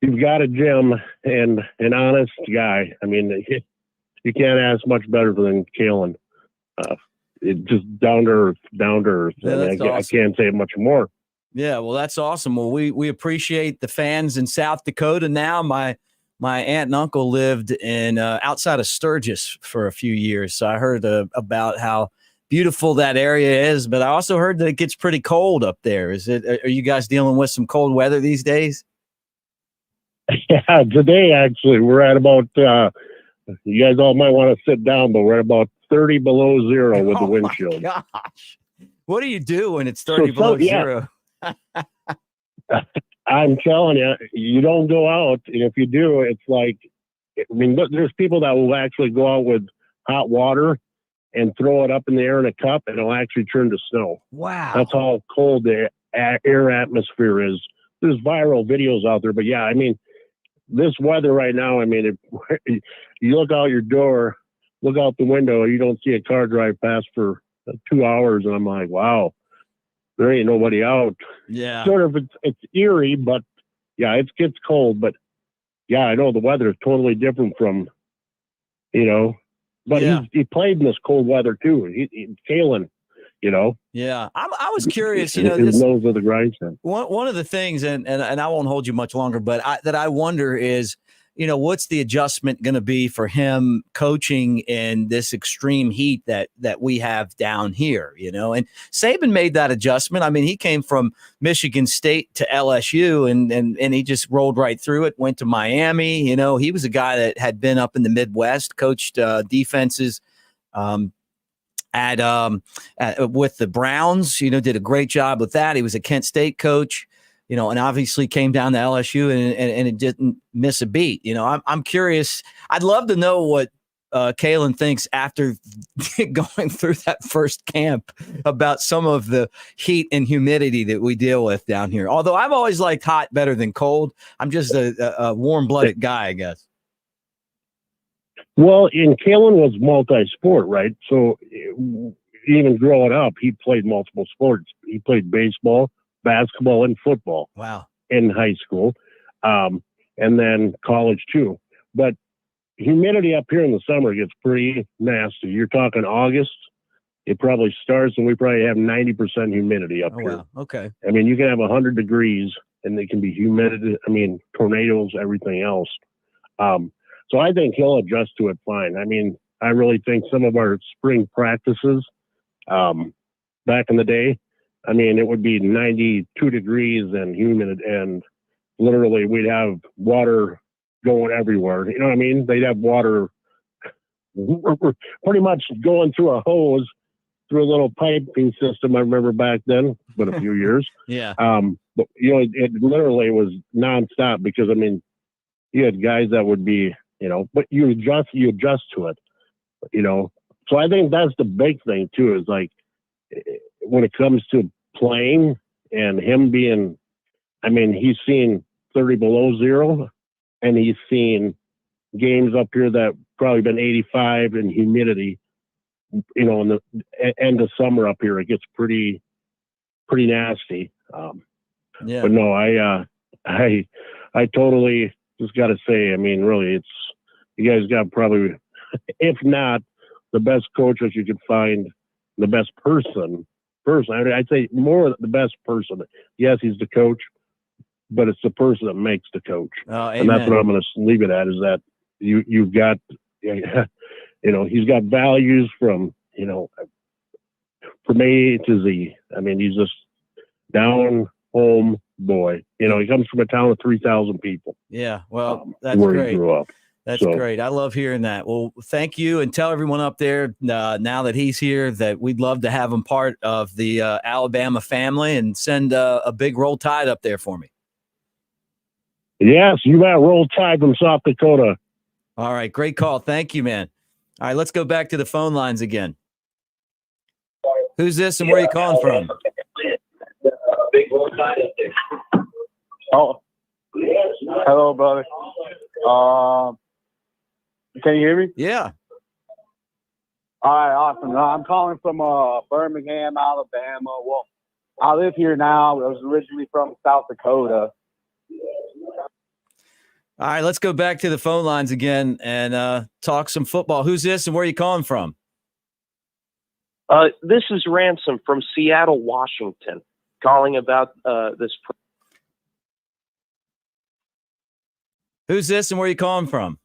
you've got a gem and an honest guy. You can't ask much better than Kalen. It just down to earth. Yeah, awesome. I can't say much more. Yeah, well, that's awesome. Well, we appreciate the fans in South Dakota. Now, my aunt and uncle lived in outside of Sturgis for a few years, so I heard about how beautiful that area is. But I also heard that it gets pretty cold up there. Are you guys dealing with some cold weather these days? Yeah, today actually we're at about. You guys all might want to sit down, but we're at about 30 below zero with the wind chill. Gosh, what do you do when it's 30 below zero? I'm telling you, you don't go out, and if you do, it's like, there's people that will actually go out with hot water and throw it up in the air in a cup, and it'll actually turn to snow. Wow. That's how cold the air atmosphere is. There's viral videos out there, but yeah, I mean, this weather right now, I mean, you look out your door, look out the window, you don't see a car drive past for 2 hours, and I'm like, wow, there ain't nobody out. Yeah. Sort of, it's eerie, but yeah, it gets cold, but yeah, I know the weather is totally different from, but Yeah. he played in this cold weather too. Kalen, Yeah. I was curious, his this, nose of the grindstone. one of the things, and I won't hold you much longer, but I wonder is, what's the adjustment going to be for him coaching in this extreme heat that we have down here, and Saban made that adjustment. I mean, he came from Michigan State to LSU and he just rolled right through it, went to Miami. He was a guy that had been up in the Midwest, coached defenses, with the Browns, did a great job with that. He was a Kent State coach, and obviously came down to LSU and it didn't miss a beat. I'm curious. I'd love to know what Kalen thinks after going through that first camp about some of the heat and humidity that we deal with down here. Although I've always liked hot better than cold. I'm just a warm-blooded guy, I guess. Well, and Kalen was multi-sport, right? So even growing up, he played multiple sports. He played baseball, basketball, and football. Wow. In high school, and then college too. But humidity up here in the summer gets pretty nasty. You're talking August, it probably starts, and we probably have 90% humidity up here. Wow. Okay. I mean, you can have 100 degrees, and they can be humidity. I mean, tornadoes, everything else. So I think he'll adjust to it fine. I mean, I really think some of our spring practices back in the day, I mean, it would be 92 degrees and humid, and literally we'd have water going everywhere. You know what I mean? They'd have water pretty much going through a hose through a little piping system. I remember back then, but a few years. Yeah. But it literally was nonstop because, I mean, you had guys that would be, but you adjust to it, So I think that's the big thing too, is like when it comes to playing and him being, I mean, he's seen 30 below zero, and he's seen games up here that probably been 85 and humidity, in the end of summer up here, it gets pretty nasty. Yeah. But no, I totally just got to say, I mean, really, you guys got probably, if not the best coach that you could find, the best person. I'd say more the best person. Yes, he's the coach, but it's the person that makes the coach. And that's what I'm going to leave it at, is that you've got, he's got values from A to Z. I mean, he's just down home boy. He comes from a town of 3,000 people. Yeah. Well, that's where great. He grew up. That's great. I love hearing that. Well, thank you, and tell everyone up there now that he's here that we'd love to have him part of the Alabama family, and send a big Roll Tide up there for me. Yes, you got Roll Tide from South Dakota. All right, great call. Thank you, man. All right, let's go back to the phone lines again. Who's this and where are you calling from? Big Roll Tide up there. Oh, hello, brother. Can you hear me? Yeah. All right, awesome. I'm calling from Birmingham, Alabama. Well, I live here now. I was originally from South Dakota. All right, let's go back to the phone lines again and talk some football. Who's this and where are you calling from? This is Ransom from Seattle, Washington, calling about this. Who's this and where are you calling from?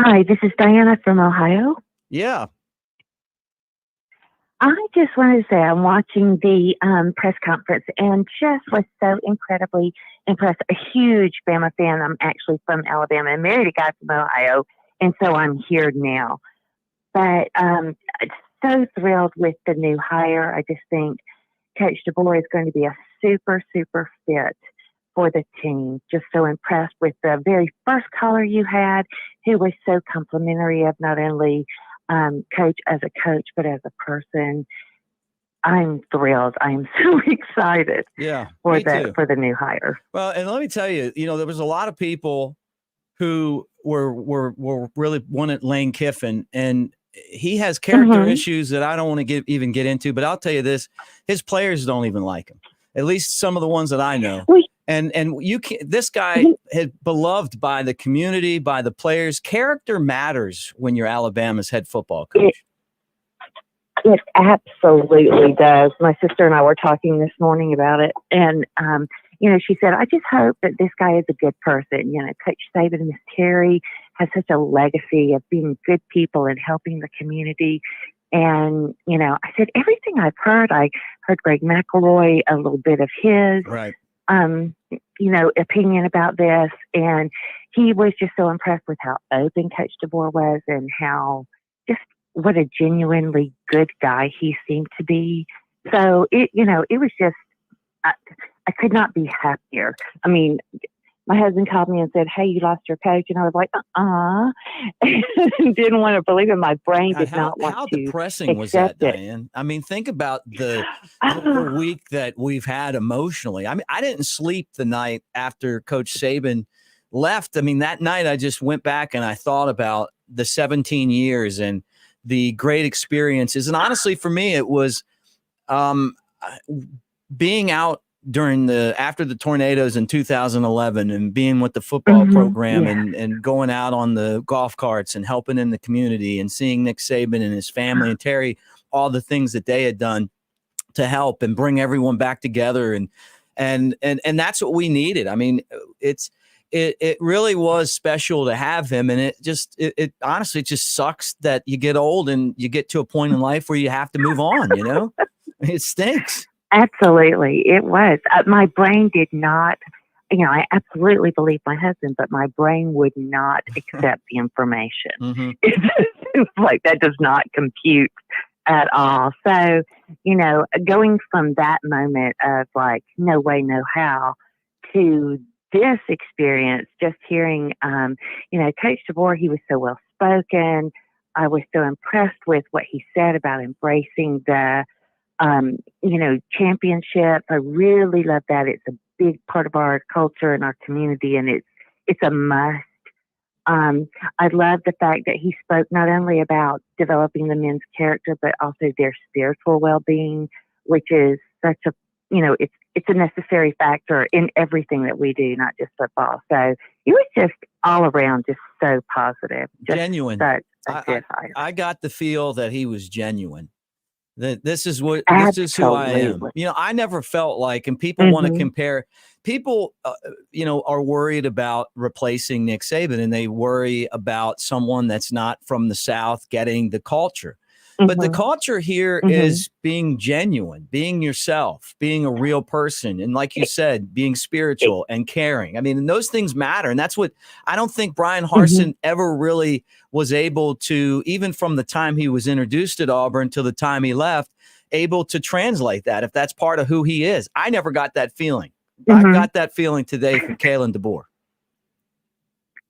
Hi, this is Diana from Ohio. Yeah. I just wanted to say I'm watching the press conference and just was so incredibly impressed. A huge Bama fan. I'm actually from Alabama and married a guy from Ohio, and so I'm here now. But so thrilled with the new hire. I just think Coach DeBoer is going to be a super, super fit for the team. Just so impressed with the very first caller you had, who was so complimentary of not only Coach as a coach, but as a person, I'm thrilled. I'm so excited for the new hire. Well, and let me tell you, there was a lot of people who were really wanted Lane Kiffin, and he has character issues that I don't want to even get into, but I'll tell you this, his players don't even like him. At least some of the ones that I know. And you can this guy is beloved by the community, by the players. Character matters when you're Alabama's head football coach. It absolutely does. My sister and I were talking this morning about it. And, she said, I just hope that this guy is a good person. Coach Saban and Miss Terry has such a legacy of being good people and helping the community. And, I said, everything I've heard, I heard Greg McElroy, a little bit of his, opinion about this. And he was just so impressed with how open Coach DeBoer was and how what a genuinely good guy he seemed to be. So it was just, I could not be happier. I mean, my husband called me and said, "Hey, you lost your coach." And I was like, didn't want to believe it. My brain did not want to. How depressing was that, Diane? I mean, think about the week that we've had emotionally. I mean, I didn't sleep the night after Coach Saban left. I mean, that night I just went back and I thought about the 17 years and the great experiences. And honestly, for me, it was being out after the tornadoes in 2011 and being with the football program and going out on the golf carts and helping in the community and seeing Nick Saban and his family and Terry, all the things that they had done to help and bring everyone back together. And that's what we needed. I mean, it really was special to have him. And it honestly, it just sucks that you get old and you get to a point in life where you have to move on, It stinks. Absolutely. It was. My brain did not, I absolutely believe my husband, but my brain would not accept the information. It's like that does not compute at all. So, going from that moment of like, no way, no how, to this experience, just hearing, Coach DeBoer, he was so well spoken. I was so impressed with what he said about embracing the championship. I really love that. It's a big part of our culture and our community, and it's a must. I love the fact that he spoke not only about developing the men's character, but also their spiritual well-being, which is such a, it's a necessary factor in everything that we do, not just football. So it was just all around just so positive. Just genuine. I got the feel that he was genuine. That this is who I am. I never felt like, and people want to compare. People, are worried about replacing Nick Saban, and they worry about someone that's not from the South getting the culture. But the culture here is being genuine, being yourself, being a real person. And like you said, being spiritual and caring. I mean, and those things matter. And that's what I don't think Brian Harsin ever really was able to, even from the time he was introduced at Auburn till the time he left, able to translate that, if that's part of who he is. I never got that feeling. I got that feeling today from Kalen DeBoer.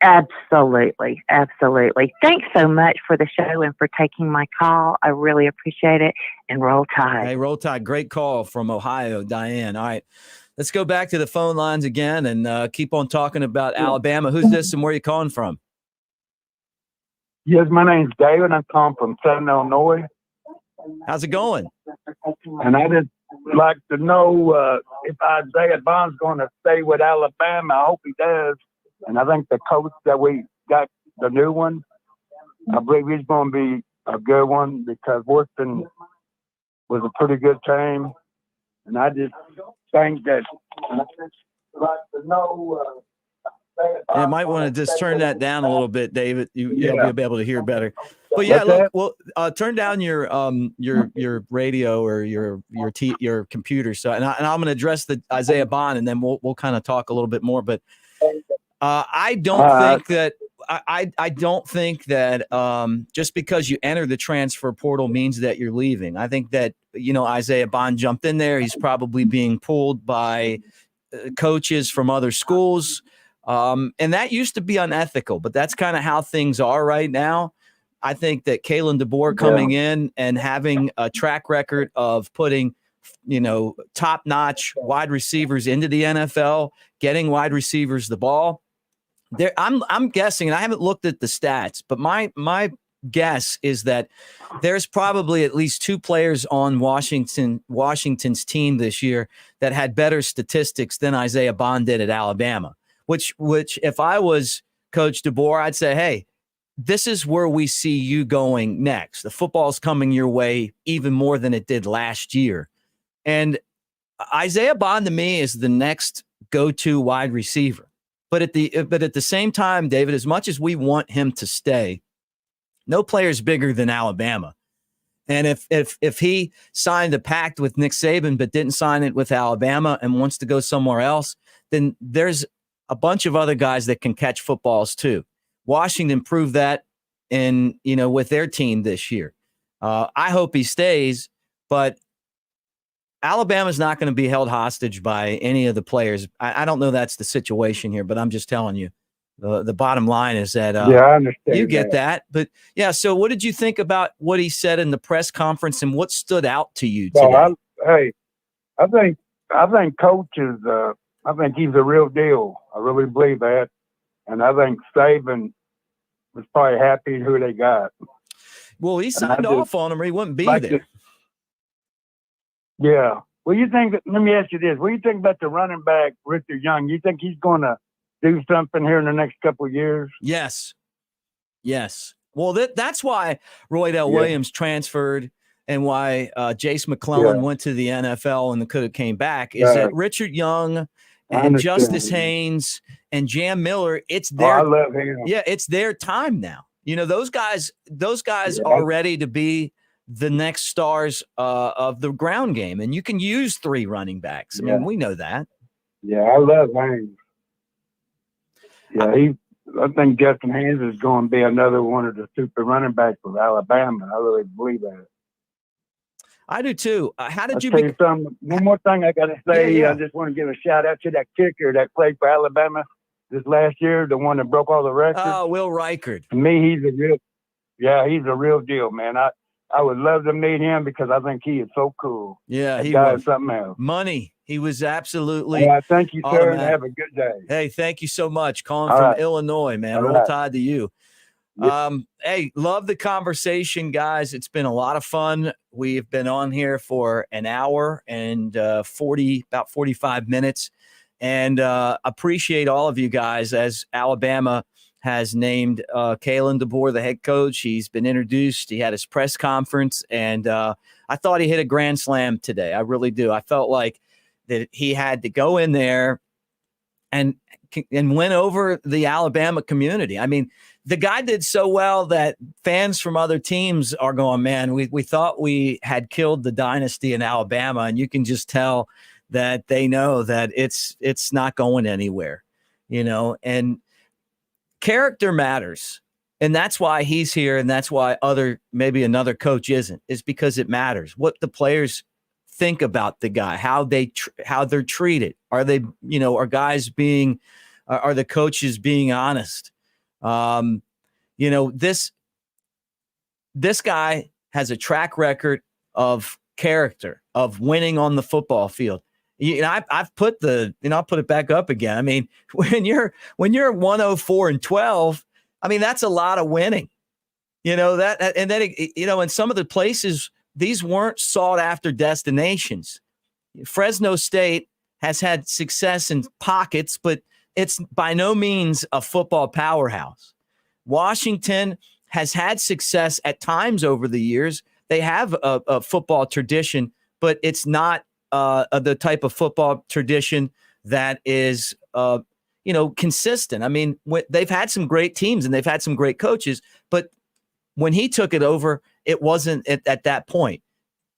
Absolutely. Absolutely. Thanks so much for the show and for taking my call. I really appreciate it. And roll tide. Hey, roll tide. Great call from Ohio, Diane. All right. Let's go back to the phone lines again and keep on talking about Alabama. Who's this and where are you calling from? Yes, my name's David. I'm calling from Southern Illinois. How's it going? And I just like to know if Isaiah Bond's going to stay with Alabama. I hope he does. And I think the coach that we got, the new one, I believe he's going to be a good one because Worston was a pretty good team. And I just think that I'd like to know. You might want to just turn that down a little bit, David. You'll be able to hear better. But yeah, look, well, turn down your radio or your computer. So, and I'm going to address the Isaiah Bond, and then we'll kind of talk a little bit more. But I don't think that just because you enter the transfer portal means that you're leaving. I think that Isaiah Bond jumped in there. He's probably being pulled by coaches from other schools. And that used to be unethical, but that's kind of how things are right now. I think that Kalen DeBoer coming in and having a track record of putting, top-notch wide receivers into the NFL, getting wide receivers the ball. I'm guessing, and I haven't looked at the stats, but my guess is that there's probably at least 2 players on Washington's team this year that had better statistics than Isaiah Bond did at Alabama, which if I was Coach DeBoer, I'd say, hey, this is where we see you going next. The football's coming your way even more than it did last year. And Isaiah Bond to me is the next go-to wide receiver. But at the same time, David, as much as we want him to stay, no player is bigger than Alabama. And if he signed a pact with Nick Saban but didn't sign it with Alabama and wants to go somewhere else, then there's a bunch of other guys that can catch footballs too. Washington proved that with their team this year. I hope he stays, but Alabama's not going to be held hostage by any of the players. I don't know that's the situation here, but I'm just telling you. The bottom line is that I understand you get that. But, yeah, so what did you think about what he said in the press conference and what stood out to you today? I think Coach is I think he's the real deal. I really believe that. And I think Saban was probably happy who they got. Well, he signed off on him or he wouldn't be there. Yeah. Well, let me ask you this. What do you think about the running back, Richard Young? You think he's going to do something here in the next couple of years? Yes. Well, that's why Roydell Williams transferred and why Jace McClellan went to the NFL and could have came back is that Richard Young and Justice Haynes and Jam Miller, it's their I love him. Yeah, it's their time now. Those guys are ready to be the next stars of the ground game, and you can use 3 running backs. I mean, we know that. Yeah, I love Haynes. Yeah, I think Justin Haynes is going to be another one of the super running backs of Alabama. I really believe that. I do too. How did you? Tell you something. One more thing I got to say. I just want to give a shout out to that kicker that played for Alabama this last year, the one that broke all the records. Oh, Will Reichard. To me, he's a real deal, man. I would love to meet him because I think he is so cool. Yeah, that he guy was is something else. Money. He was absolutely. Yeah, thank you, sir, and have a good day. Hey, thank you so much. Calling All from right. Illinois, man. All Roll right. Tide to you. Hey, love the conversation, guys. It's been a lot of fun. We've been on here for an hour and about 45 minutes. And appreciate all of you guys as Alabama has named Kalen DeBoer the head coach. He's been introduced. He had his press conference, and I thought he hit a grand slam today. I really do. I felt like that he had to go in there and win over the Alabama community. I mean, the guy did so well that fans from other teams are going, man, we thought we had killed the dynasty in Alabama, and you can just tell that they know that it's not going anywhere, and character matters. And that's why he's here. And that's why maybe another coach isn't, is because it matters what the players think about the guy, how they're treated. Are they, are guys are the coaches being honest? This guy has a track record of character, of winning on the football field. I've put I'll put it back up again. I mean, when you're 104-12, I mean, that's a lot of winning, and then, in some of the places, these weren't sought after destinations. Fresno State has had success in pockets, but it's by no means a football powerhouse. Washington has had success at times over the years. They have a football tradition, but it's not the type of football tradition that is, consistent. I mean, they've had some great teams and they've had some great coaches, but when he took it over, it wasn't at that point.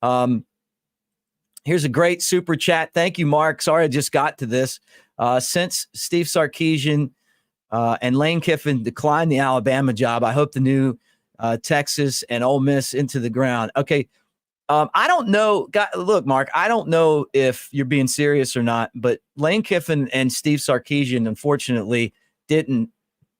Here's a great super chat. Thank you, Mark. Sorry, I just got to this. Since Steve Sarkisian and Lane Kiffin declined the Alabama job, I hope the new Texas and Ole Miss into the ground. Okay. I don't know. Look, Mark, I don't know if you're being serious or not, but Lane Kiffin and Steve Sarkisian, unfortunately, didn't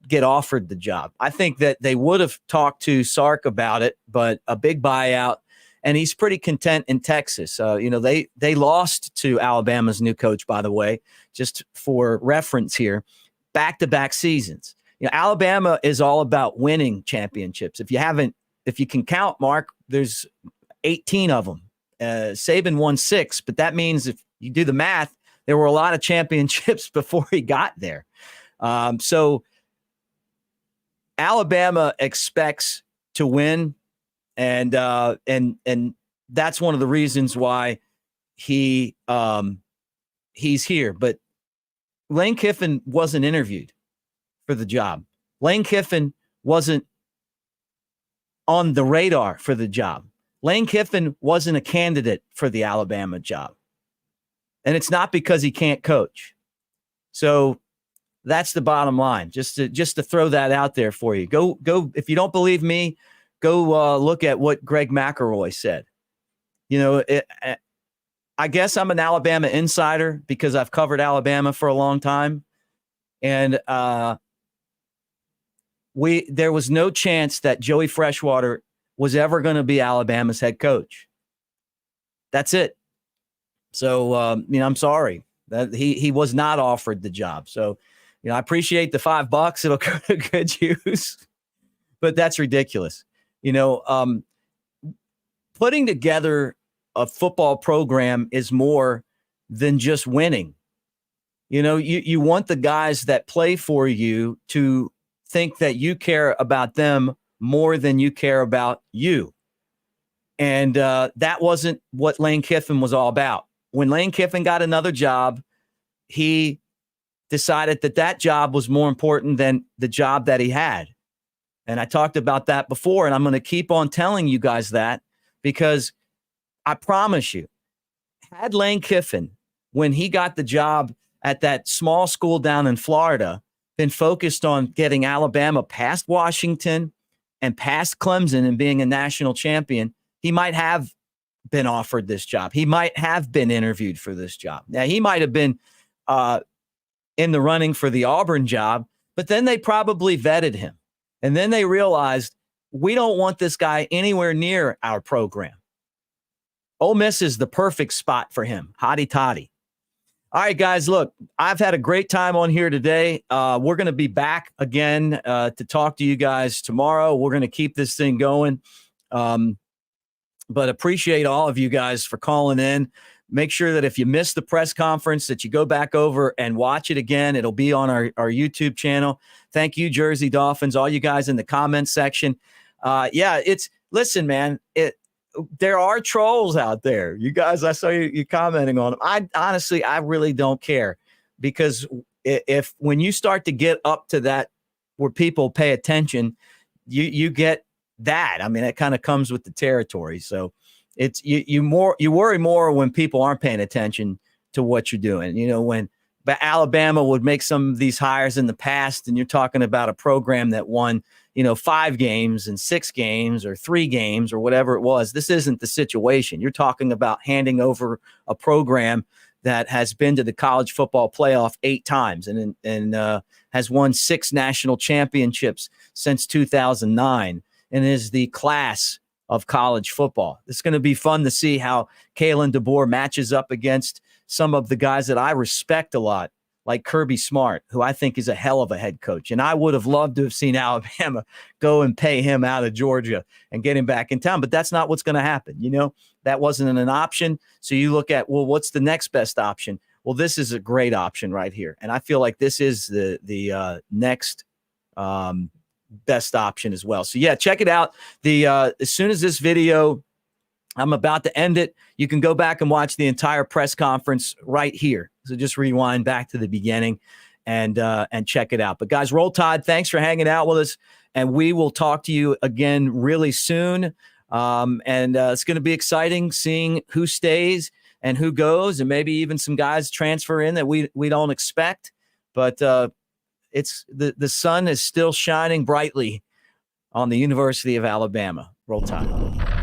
get offered the job. I think that they would have talked to Sark about it, but a big buyout, and he's pretty content in Texas. They lost to Alabama's new coach, by the way, just for reference here, back-to-back seasons. Alabama is all about winning championships. If you can count, Mark, there's 18 of them. Saban won 6, but that means if you do the math, there were a lot of championships before he got there. So Alabama expects to win, and that's one of the reasons why he's here. But Lane Kiffin wasn't interviewed for the job. Lane Kiffin wasn't on the radar for the job. Lane Kiffin wasn't a candidate for the Alabama job. And it's not because he can't coach. So that's the bottom line. Just to throw that out there for you. Go. If you don't believe me, go look at what Greg McElroy said. I guess I'm an Alabama insider because I've covered Alabama for a long time. And there was no chance that Joey Freshwater was ever going to be Alabama's head coach. That's it. So, I'm sorry that he was not offered the job. So, I appreciate the $5. It'll go to good use, but that's ridiculous. Putting together a football program is more than just winning. You want the guys that play for you to think that you care about them more than you care about you. And that wasn't what Lane Kiffin was all about. When Lane Kiffin got another job, he decided that job was more important than the job that he had. And I talked about that before, and I'm going to keep on telling you guys that because I promise you, had Lane Kiffin, when he got the job at that small school down in Florida, been focused on getting Alabama past Washington and past Clemson and being a national champion, he might have been offered this job. He might have been interviewed for this job. Now, he might have been in the running for the Auburn job, but then they probably vetted him. And then they realized, we don't want this guy anywhere near our program. Ole Miss is the perfect spot for him. Hotty toddy. All right, guys, look, I've had a great time on here today. We're going to be back again to talk to you guys tomorrow. We're going to keep this thing going. But appreciate all of you guys for calling in. Make sure that if you missed the press conference that you go back over and watch it again. It'll be on our YouTube channel. Thank you, Jersey Dolphins, all you guys in the comments section. Listen, man, there are trolls out there. You guys, I saw you commenting on them. I really don't care, because when you start to get up to that where people pay attention, you get that. I mean, it kind of comes with the territory. So it's you worry more when people aren't paying attention to what you're doing. When Alabama would make some of these hires in the past, and you're talking about a program that won 5 games and 6 games or 3 games or whatever it was. This isn't the situation. You're talking about handing over a program that has been to the college football playoff 8 times and has won 6 national championships since 2009 and is the class of college football. It's going to be fun to see how Kalen DeBoer matches up against some of the guys that I respect a lot, like Kirby Smart, who I think is a hell of a head coach. And I would have loved to have seen Alabama go and pay him out of Georgia and get him back in town. But that's not what's going to happen. That wasn't an option. So you look at, well, what's the next best option? Well, this is a great option right here. And I feel like this is the next best option as well. So yeah, check it out. As soon as this video, I'm about to end it, you can go back and watch the entire press conference right here. So just rewind back to the beginning and check it out. But guys, Roll Tide, thanks for hanging out with us, and we will talk to you again really soon. It's going to be exciting seeing who stays and who goes, and maybe even some guys transfer in that we don't expect. But it's the sun is still shining brightly on the University of Alabama. Roll Tide.